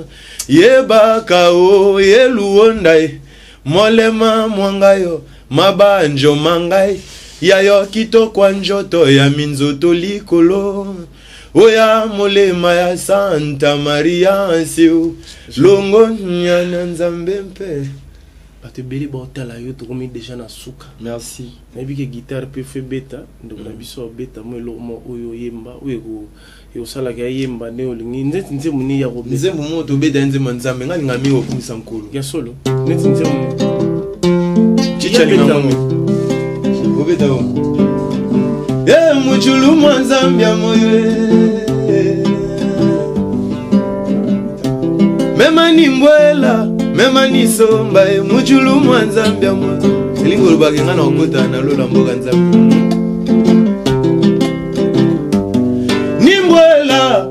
yebaka o yeluondai molema mwangayo mabanjo mangai yayo kitoko njoto ya minzoto likolo oya molema ya Santa Maria Ansiu longo nyana nzambe mpe Bate beli botala yo to komi déjà na suka. Merci. Nabi ke guitare pe fait beta ndo na biso beta mo lo mo oyo yemba oyo yo sala ka yemba ne olingi nze muni ya ko nze mo to beta nze manzambe ngani ngami okumisa nkulu. Ya solo. Nze muni. Chicha ngami. Obeta o. Muchulu mwanzambe moyo. Mema ni mbwela mema ni somba muchulu mwanzambe moyo. Elingo lubage ngana okota na lola mboga nzambe. Nimbwela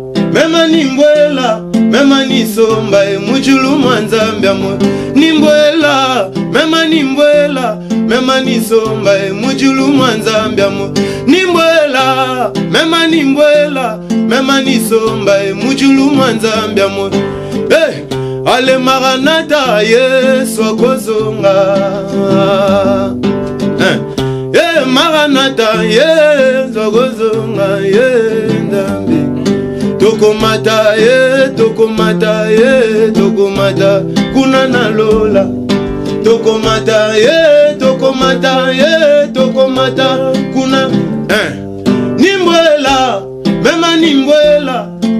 mema ni somba muchulu mwanzambe moyo. Nimbwela mema ni somba muchulu mwanzambe moyo. Nimbwela mema ni somba muchulu mwanzambe moyo. Ale maranata Yesu akozonga. Maranata Yesu akozonga ndambi. Tokomata kuna na lola. Tokomata kuna Nimbwela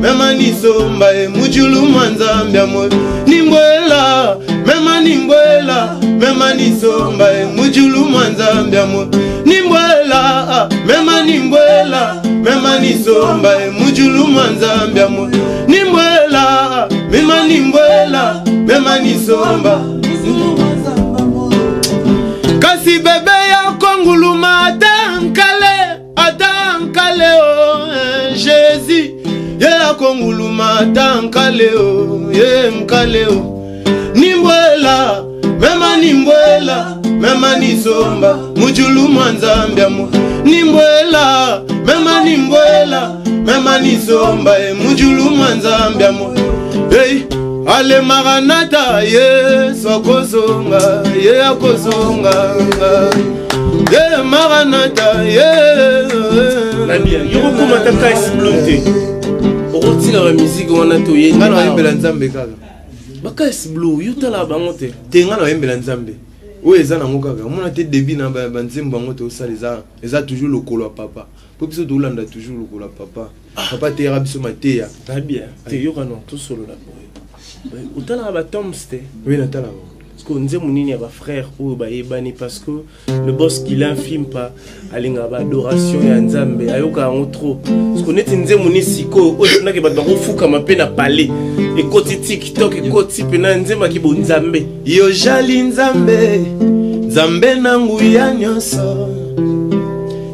mema ni somba muchulu mwanzambe moyo. Nimbwela mema ni somba muchulu mwanzambe moyo. Nimbwela mema ni somba muchulu mwanzambe moyo. Nimbwela mema ni somba kasi bebe ya konguluma atankale o Jésus ye konguluma atankale o ye mkale o. Nimbwela mema ni somba muchulu mwanzambe mo. Nimbwela mema ni somba muchulu mwanzambe mo. Ale maranata Yesu akozonga akozonga maranata Nabia yoko komata ka esblonte okotika ba musique wana to ye ngana oyembela nzambe kaka baka esblo yutala bango te te ngana oyembela nzambe oyo eza nango kaka omona te début na banzembo bango te osala eza toujours lokolo ya papa po biso toolanda toujours lokolo ya papa papa teyaka biso mateya Nabia te yoka non to solo la boye Autant là ba Tom c'était. Oui, Natala. Parce qu'on disait mon y a frère ou ba ebani parce que le boss qui filme pas alinga ba adoration ya Nzambe ayoka en trop. Parce qu'on était disait mon siko o na ke ba ba fuka mape na parler. Et côté TikTok et côté pena Nzemba ki bo Nzambe. Yo jali Nzambe. Nzambe na nguya nyonso.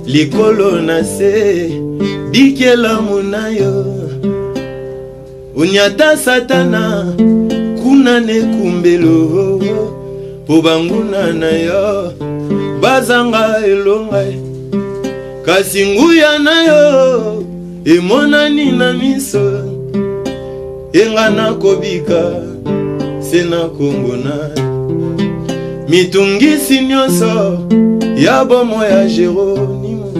Likolo na se bikela munayo. Unyata satana kuna ne kumbelo po banguna na yo bazanga elonga kasi nguya na yo emonani na miso engana kobika sena kongona mitungisi nyonso ya bomo ya Jeronimo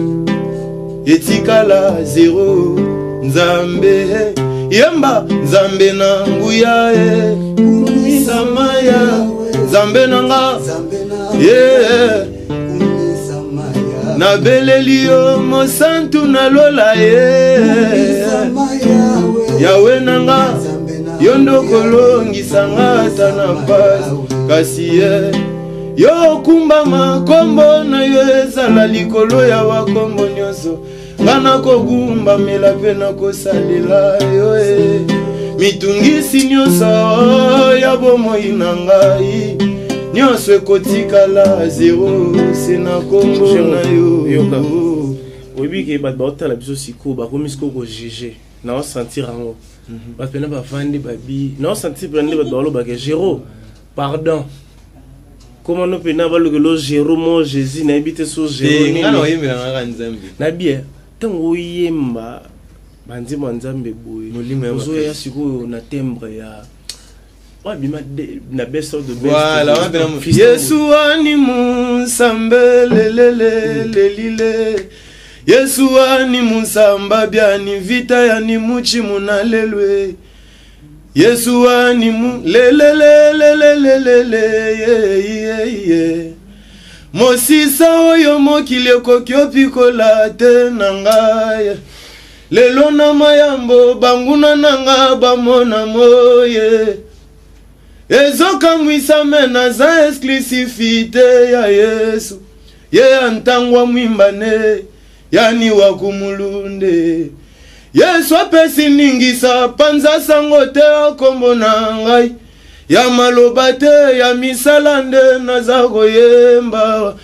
etikala zero Nzambe yemba Nzambe na nguya Samaya Nzambe nanga yeah na belelio mosantu na lola yawe nanga yondo kolongisa ngata na pasi kasi yo kumba makombo na yo ezala likolo ya wakombo nyonso ngana kogumba mela pe na kosalela yo mitungisi nyonso ya bomoi na ngai nyonso ekotikala zero sena kombo na yo oyebi ke bato baotala biso sikoyo bakomi sikoyo kojuge naosentir yango bato pena bavandi babi naosentir pena nde bato balobaka Géro pardon komano pena balokelo Géro mo Jésus nayebi te so Géro nabi ntango oyemba banzimbo Nzambe boye ozoya sikoyo na timbre ya wabima na best of the best voilà Yesu ani Nzambe lelele Yesu ani musamba byani vita yani muchi munalelwe Yesu ani lelele Mosisa oyo mokili kokiopikola te nangaya lelo na mayambo banguna nanga bamona moye ezoka mwisa mena za exclusivité ya Yesu ye antangwa mwimbane yani wakumulunde Yesu apesi ningisa panza sango te akombo na ngai ya maloba te ya misalande naza koyemba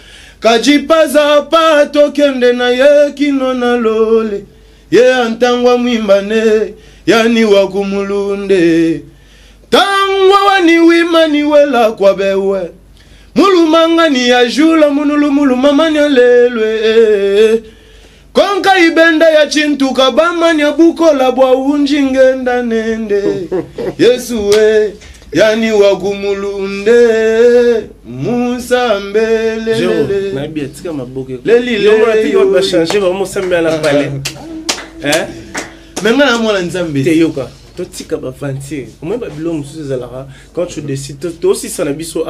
kajipaza pa tokende na ye kino na lole ye antangwa mwimbane yani wakumulunde tangwa wani wimani wela kwa bewe mulumanga ni ajula mulumamani alelwe konka ibenda ya chintuka bamani abukola bwa unjingenda nende Yesu we yani wakumulunde Musambe lelele nabi atika maboke lelo atika ba changer ba Musambe ala pale menga na mwana Nzambe te yoka totika ba fanti comment ba bilo mususu zalara quand tu décides toi aussi ça na biso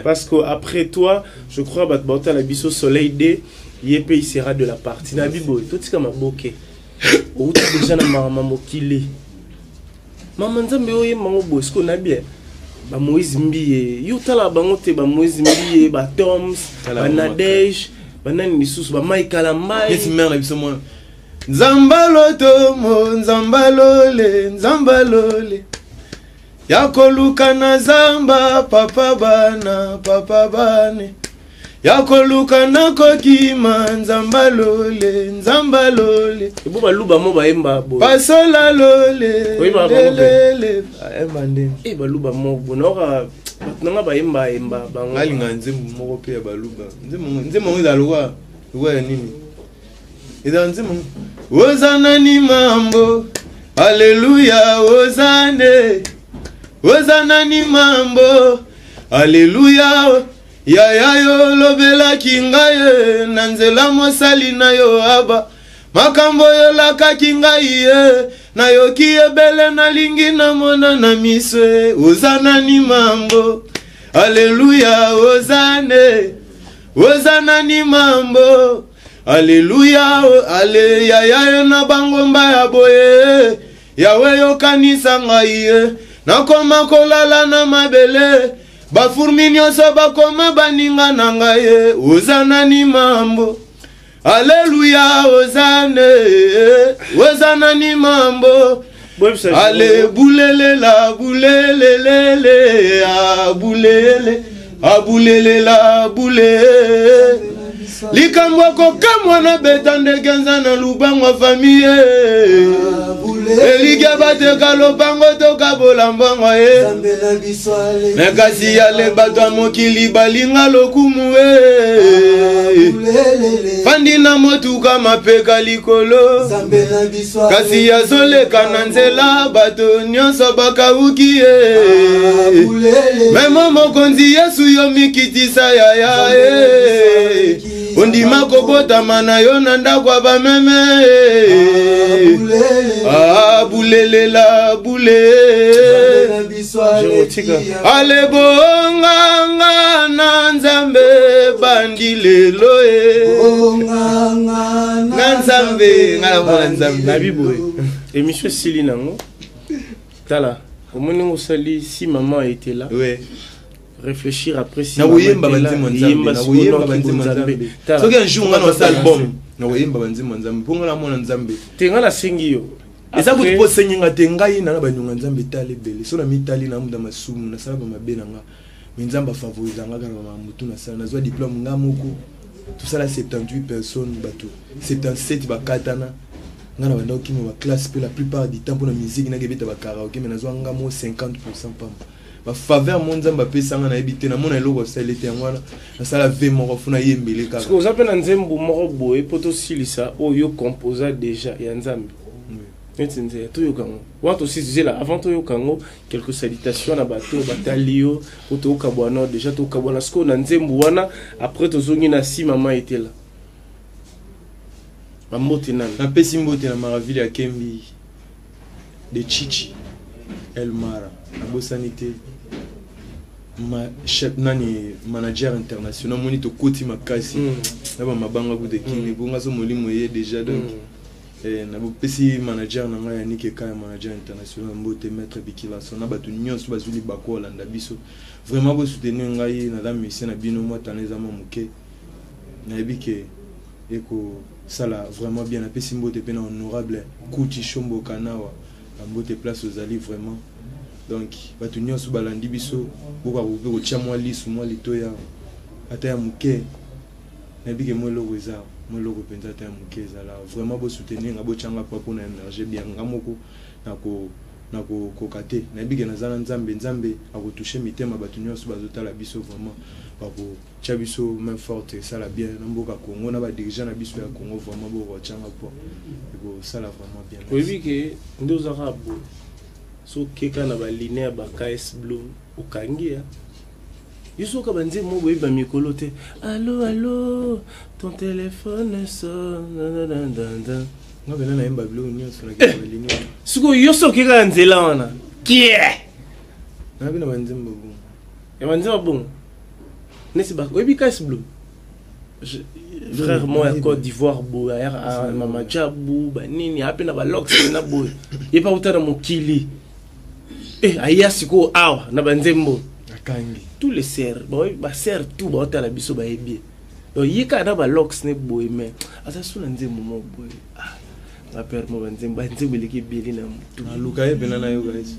parce que après toi je crois ba la biso soleil d yep il sera de la partie na bibo totika maboke ou déjà na mama mokili mama Nzambe oye mango bosko na bien ba Moïse Mbiye yutala bango te ba Moïse Mbiye ba Toms ba Nadej ba nani lisusu ba Michael Ambai yes mère na biso moi Nzambalo tomo nzambalole yakoluka na zamba papa bane yakoluka na kokima nzambalole ibo baluba mo baemba bo pasola lole lele embande baluba mo bonora nanga baemba bango alinga nzembo moko pe ya baluba nzembo ngizalwa ya nini ida nzembo ozana ni mambo haleluya ozana ni mambo haleluya ya yo lobela kingaye nanzela mosali na yo aba makambo yo laka kingaye na yo kiebele na lingi na mona na miswe ozana ni mambo haleluya ozana ni mambo haleluya ya yo na bango mbaya boye yawe yo kanisa ngai nakoma kolala na mabele bafurmi nyonso bakoma baninga na ngai ozanani mambo Alléluia ozanani mambo ale boulele la boulele abulele la boulele likambo kokamwa na betande genza na lubango famille eliga bateka lobango toka bolambongo mekasi yale bato mokili balinga lokumu fandi na motuka mapeka likolo kasi yazoleka na nzela bato nyonso bakauki memo mokonzi Yesu yo mikitisa yaya ondima kobotama na yo na ndako ya bameme abulele la bule ale bonganga na nzambe bandi lelo na nzambe na bibo émission sili nango tala omoni ngosali si maman était là réfléchir après si na woyemba banzima nzambe na woyemba banzima nzambe soki un jour ngana wasa album na woyemba banzima nzambe ponga na mona nzambe tenga na sengi yo eza kuti posenga tengai na banyonga nzambe tale bele so na mitali na muda masumu na sala ba mabe nanga nzamba favoriser nga kana ba mutu na sala na zwa diplôme nga moko tout ça là 78 personnes bato 77 bakatana ngana banda okimo ba classe pe la plupart du temps pour la musique na gebeta ba karaoke mais na zwa nga mo 50% pamba ba faveur mon nzamba pesanga na ebité na mona eloko salete ngwana na sala ve moko funa yembele kaka parce que vous appelez nzembo moko boye poto silisa oyo composa déjà ya nzambe ntinze to yokango wato si là avant to yokango quelques salutations na bato batalio poto okabwana déjà to okabwana sko na nzembo wana après to zongi na si maman était là mamote nana na pesi mbote na maraville ya Kembi de Chichi Elmara na bosanité chef nani manager international moni to koti makasi na ba mabanga ku de kini bunga so molimo ye déjà donc na bo pesi manager na ngaya nike ka manager international mbote maître Bikila so na batu nyonso bazuli bakola nda biso vraiment bo soutenir ngai na la mission na bino mo taneza mo muke na ebike eko sala vraiment bien na pesi mbote pena honorable kuti shombo kanawa mbote place aux alliés vraiment donc batu nyonso balandi biso boka ko tia moi lisu moi litoya ata ya muke na bike mo logo za mo logo penza ata ya muke za la vraiment bo soutenir ngabo changa pa pour na énergie bien ngamoko na ko kate na bike na zana nzambe ako toucher mitema batu nyonso bazotala biso vraiment bako tia biso main forte ça la bien na mboka Congo na ba dirigeant na biso ya Congo vraiment bo changa po ko ça la vraiment bien oui que ndoza rabo so keka na ba linéa ba KS Blue ukangia yuso ka banze mo boy ba mikolo te allô ton téléphone sonne ngabela na imba Blue nyonso na ba linéa suko yuso keka nzela wana kie na bina banze mbobo e banze mbobo nesi ba obi KS Blue frère moi à Côte d'Ivoire boya à mama jabu ba nini apena ba lox na boy e pa utana mokili aya siko awa na banzembo akangi tous les serres boy ba serre tout ba utala biso ba ebie donc yeka na ba lox ne boy mais asa suna nzembo mo boy na père mo banzembo leki beli na mutu na luka ebena na yo guys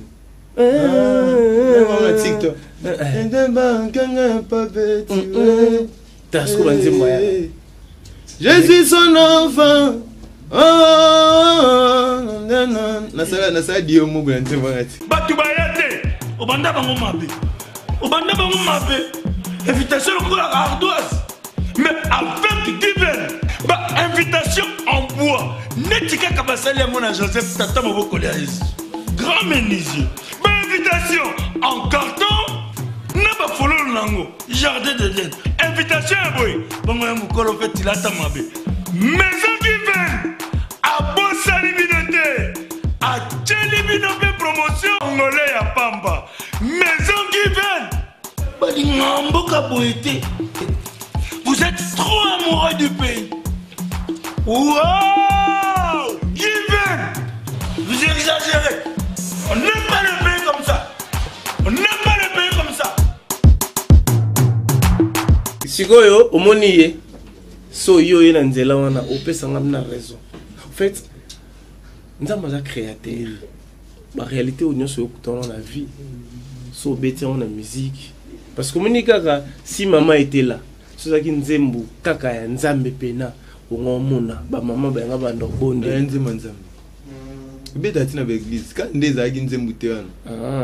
na TikTok ndemba kanga pa beti tasko banzembo ya je suis son enfant na sala dio mugu na nzembo ngati batu bayate obanda bango mabe invitation lokola ardoise mais avec divers ba invitation en bois netika kabasali ya mona Joseph tata maboko ya Yesu grand menuisier ba invitation en carton na ba fololo nango jardin d'Eden invitation ya boy bango ya mukolo fait tilata mabe maison divine a bosali binote a tcheli binote promotion ngolé ya pamba maison divine bali ngamboka boité vous êtes trop amoureux du pays wow divine vous exagérez on n'aime pas le pays comme ça sikoyo omoni ye so yo ye na nzela wana opesa nga na raison en fait nzamba za créateur ba réalité au nyonso okutana na vie so beti on la musique parce que omoni kaka si maman était là so zaki nzembu kaka ya nzambe pena ongomona ba maman ba nga ba ndobonde nzemba nzambe beta tina ba église quand ndeza zaki nzembu te wana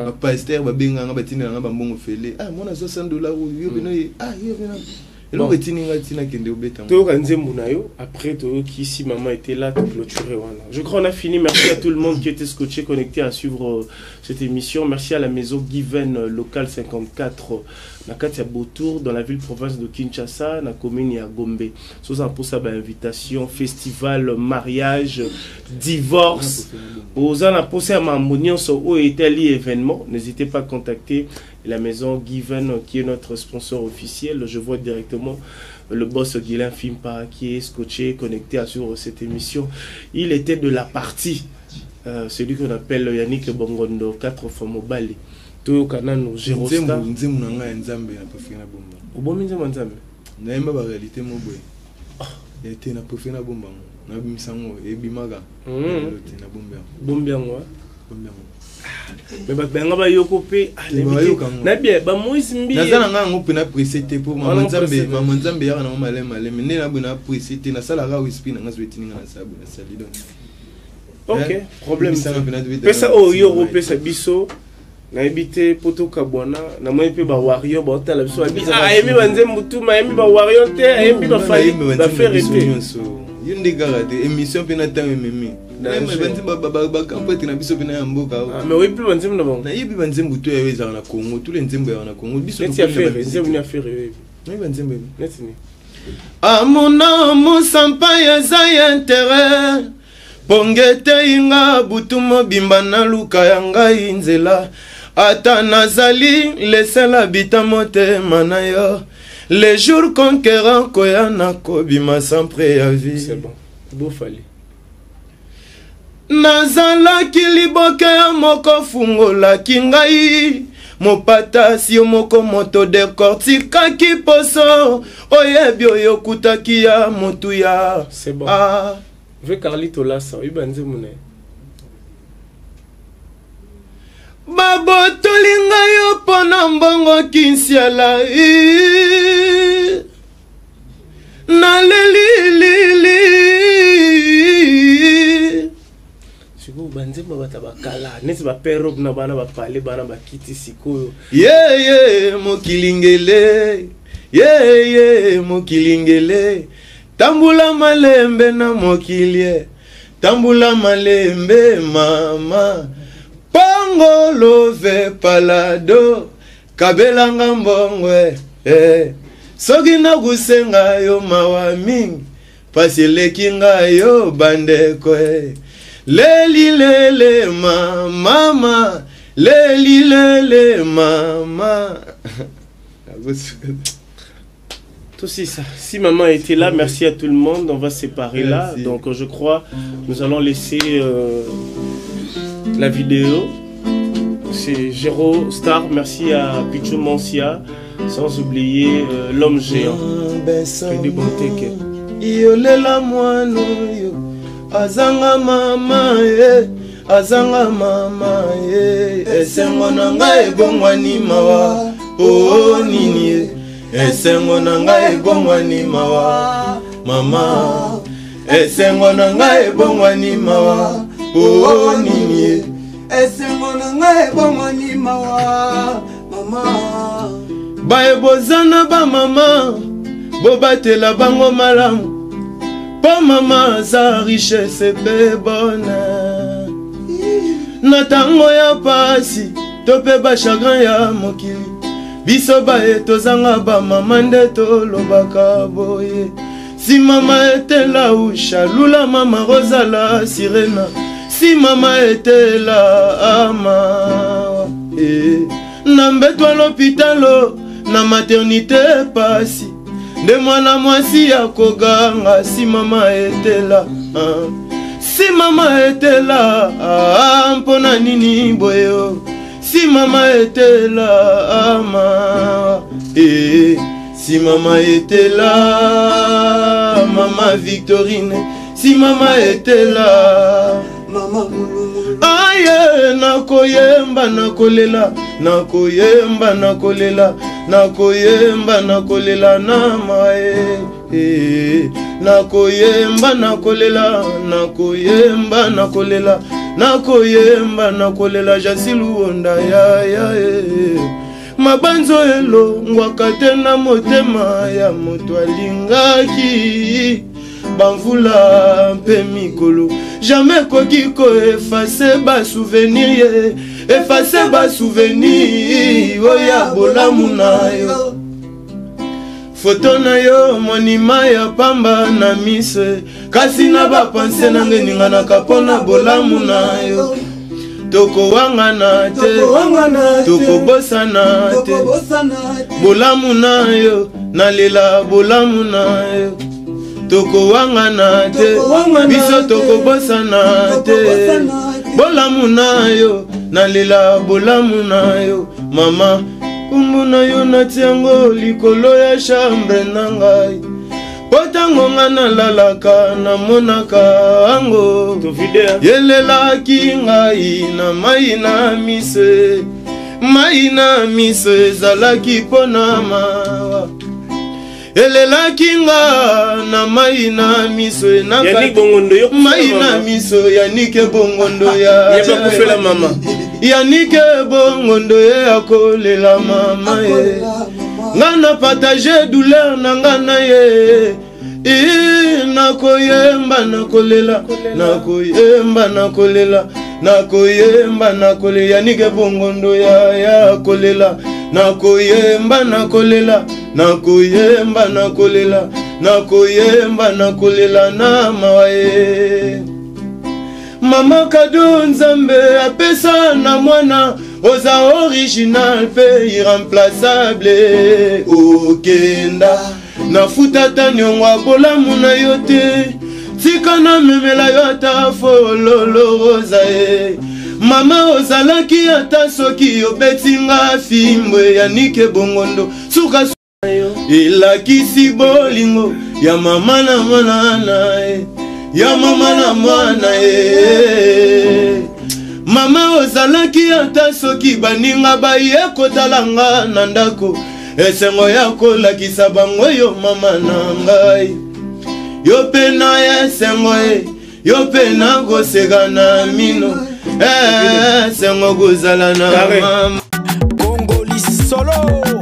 ba pasteur ba benga nga batina nga ba mbongo fele mona $60 yo bino yo bino bon. Après, si maman était là, clôturer. Je crois qu'on a fini. Merci à tout le monde qui était scotché, connecté à suivre cette émission. Merci à la maison Given Local 54, Nakatia Botour, dans la ville-province de Kinshasa, dans la commune à Gombe. Sous un pour ça, invitation, festival, mariage, divorce. Aux en a posé à Mamonion sur où était l'événement. N'hésitez pas à contacter la maison Given qui est notre sponsor officiel. Je vois directement le boss Guilain Fimpa qui est scotché, connecté à suivre cette émission. Il était de la partie, celui qu'on appelle Yannick Bongondo, 4 fois mobile. Tout canal Gérostar. Mais ben ba yoko pe na bien ba Moïse mbi na zana nga ngope na précité pour maman Nzambe ya na malema mais na bona précité na sala ga wispi na ngazwetini na sabu na salido. OK, problème ça. Pesa o yo rope sa biso na ebité poto kabwana na moi pe ba warrior ba tala biso ayemi banze mutu ma ayemi ba warrior te ayemi ba fali ba faire été. Yunde garate émission pe na temps memi. Mais oui, plus de temps d'avant. Il y a plus de temps d'avant. Congo, tous les temps d'avant Congo. Ah mon amour, sans pas y intérêt. Pongete inga butumo bimbana luka yanga inzela. Ata nazali laissez l'habitat mote manayo. Les jours conquérants koyana kobima sans préavis. C'est bon. Beau fallait. Nazalaki liboke ya moko fungola kingai mopata si moko moto dekortikaki poso oyebi oyo kutaki ya motu ya. C'est bon. Ve Carlito là ça ibanze mune babotolinga yo pona mbongo kinsiala na lelilili banzemba batabakala nesi ba perob na bana ba pale bana ba kiti sikoyo mokilingele mokilingele tambula malembe na mokilie tambula malembe mama pangolove palado kabelanga mbongwe soki na kusenga yo mawa mingi pasi lekinga yo bandeko Leli lele mama, leli lele mama. Tout ça. Si maman était là, merci à tout le monde. On va se séparer là. Donc je crois nous allons laisser la vidéo. C'est Géro Star. Merci à Pichou Mancia. Sans oublier l'homme géant. Freddy Bonteke. Yolela moano yo. Azanga mama esengo nanga ebongwani mawa nini esengo nanga ebongwani mawa mama esengo nanga ebongwani mawa nini esengo nanga ebongwani mawa mama baebozana ba mama bobatela bango malamu pa mama za richesse pe bonheur na tango ya pasi to pe ba chagrin ya mokili biso ba etozanga ba mama nde to lobaka boye si mama était là ou chalula mama Rosala Sirena si mama était là ama na mbetwa l'hôpital na maternité pasi de mwana mwasi ya koganga si mama était là si mama était là mpona nini boyo si mama était là ama Si maman était là, maman Victorine, si maman était là, maman aye, nakoyemba nakolela, nakoyemba nakolela, nakoyemba nakolela namae, nakoyemba nakolela, nakoyemba nakolela, nakoyemba nakolela, jasilu onda ya mabanzo elo ngwakate na motema ya moto alingaki bamvula mpe mikolo jamais koki ko effacer ba souvenir ye effacer ba souvenir oya bolamu na yo foto na yo monima ya pamba na mise kasi na bapanse nange ninganaka mpona bolamu na yo toko wangana te toko bosana te bolamu na yo nalela bolamu na yo toko wangana te biso toko bosana te bolamu na yo nalela bolamu na yo mama kumbu na yo natiango likolo ya chambre na ngai potango nga nalalaka namonaka ango yelelaki ngai na mai na miso ezalaki mpona mawa elelaki nga na mai na miso mai na miso yanike bongondo ya yanike bongondo ye akolela mama ye nga na partage douleur na nga na ye nakoyemba nakolela nakoyemba nakolela nakoyemba nakolela yanike bongondo ya kolela nakoyemba nakolela nakoyemba nakolela nakoyemba nakolela na mawaye mama kado nzambe apesa na mwana oza original pe irremplaçable okenda nafuta ta nyongo bolamu na yo te tika na memela yo ata fololo roza ye mama ozalaki ata soki obetinga fimbwe yanike bongondo suka elakisi bolingo ya mama na mwana na ye ya mama na mwana ye mama ozalaki ata soki baninga baye kotalanga na ndako esengo ya kolakisa bango yo mama na ngai yo pe na esengo yo pe na koseka na mino esengo kozala na mama Congolais solo.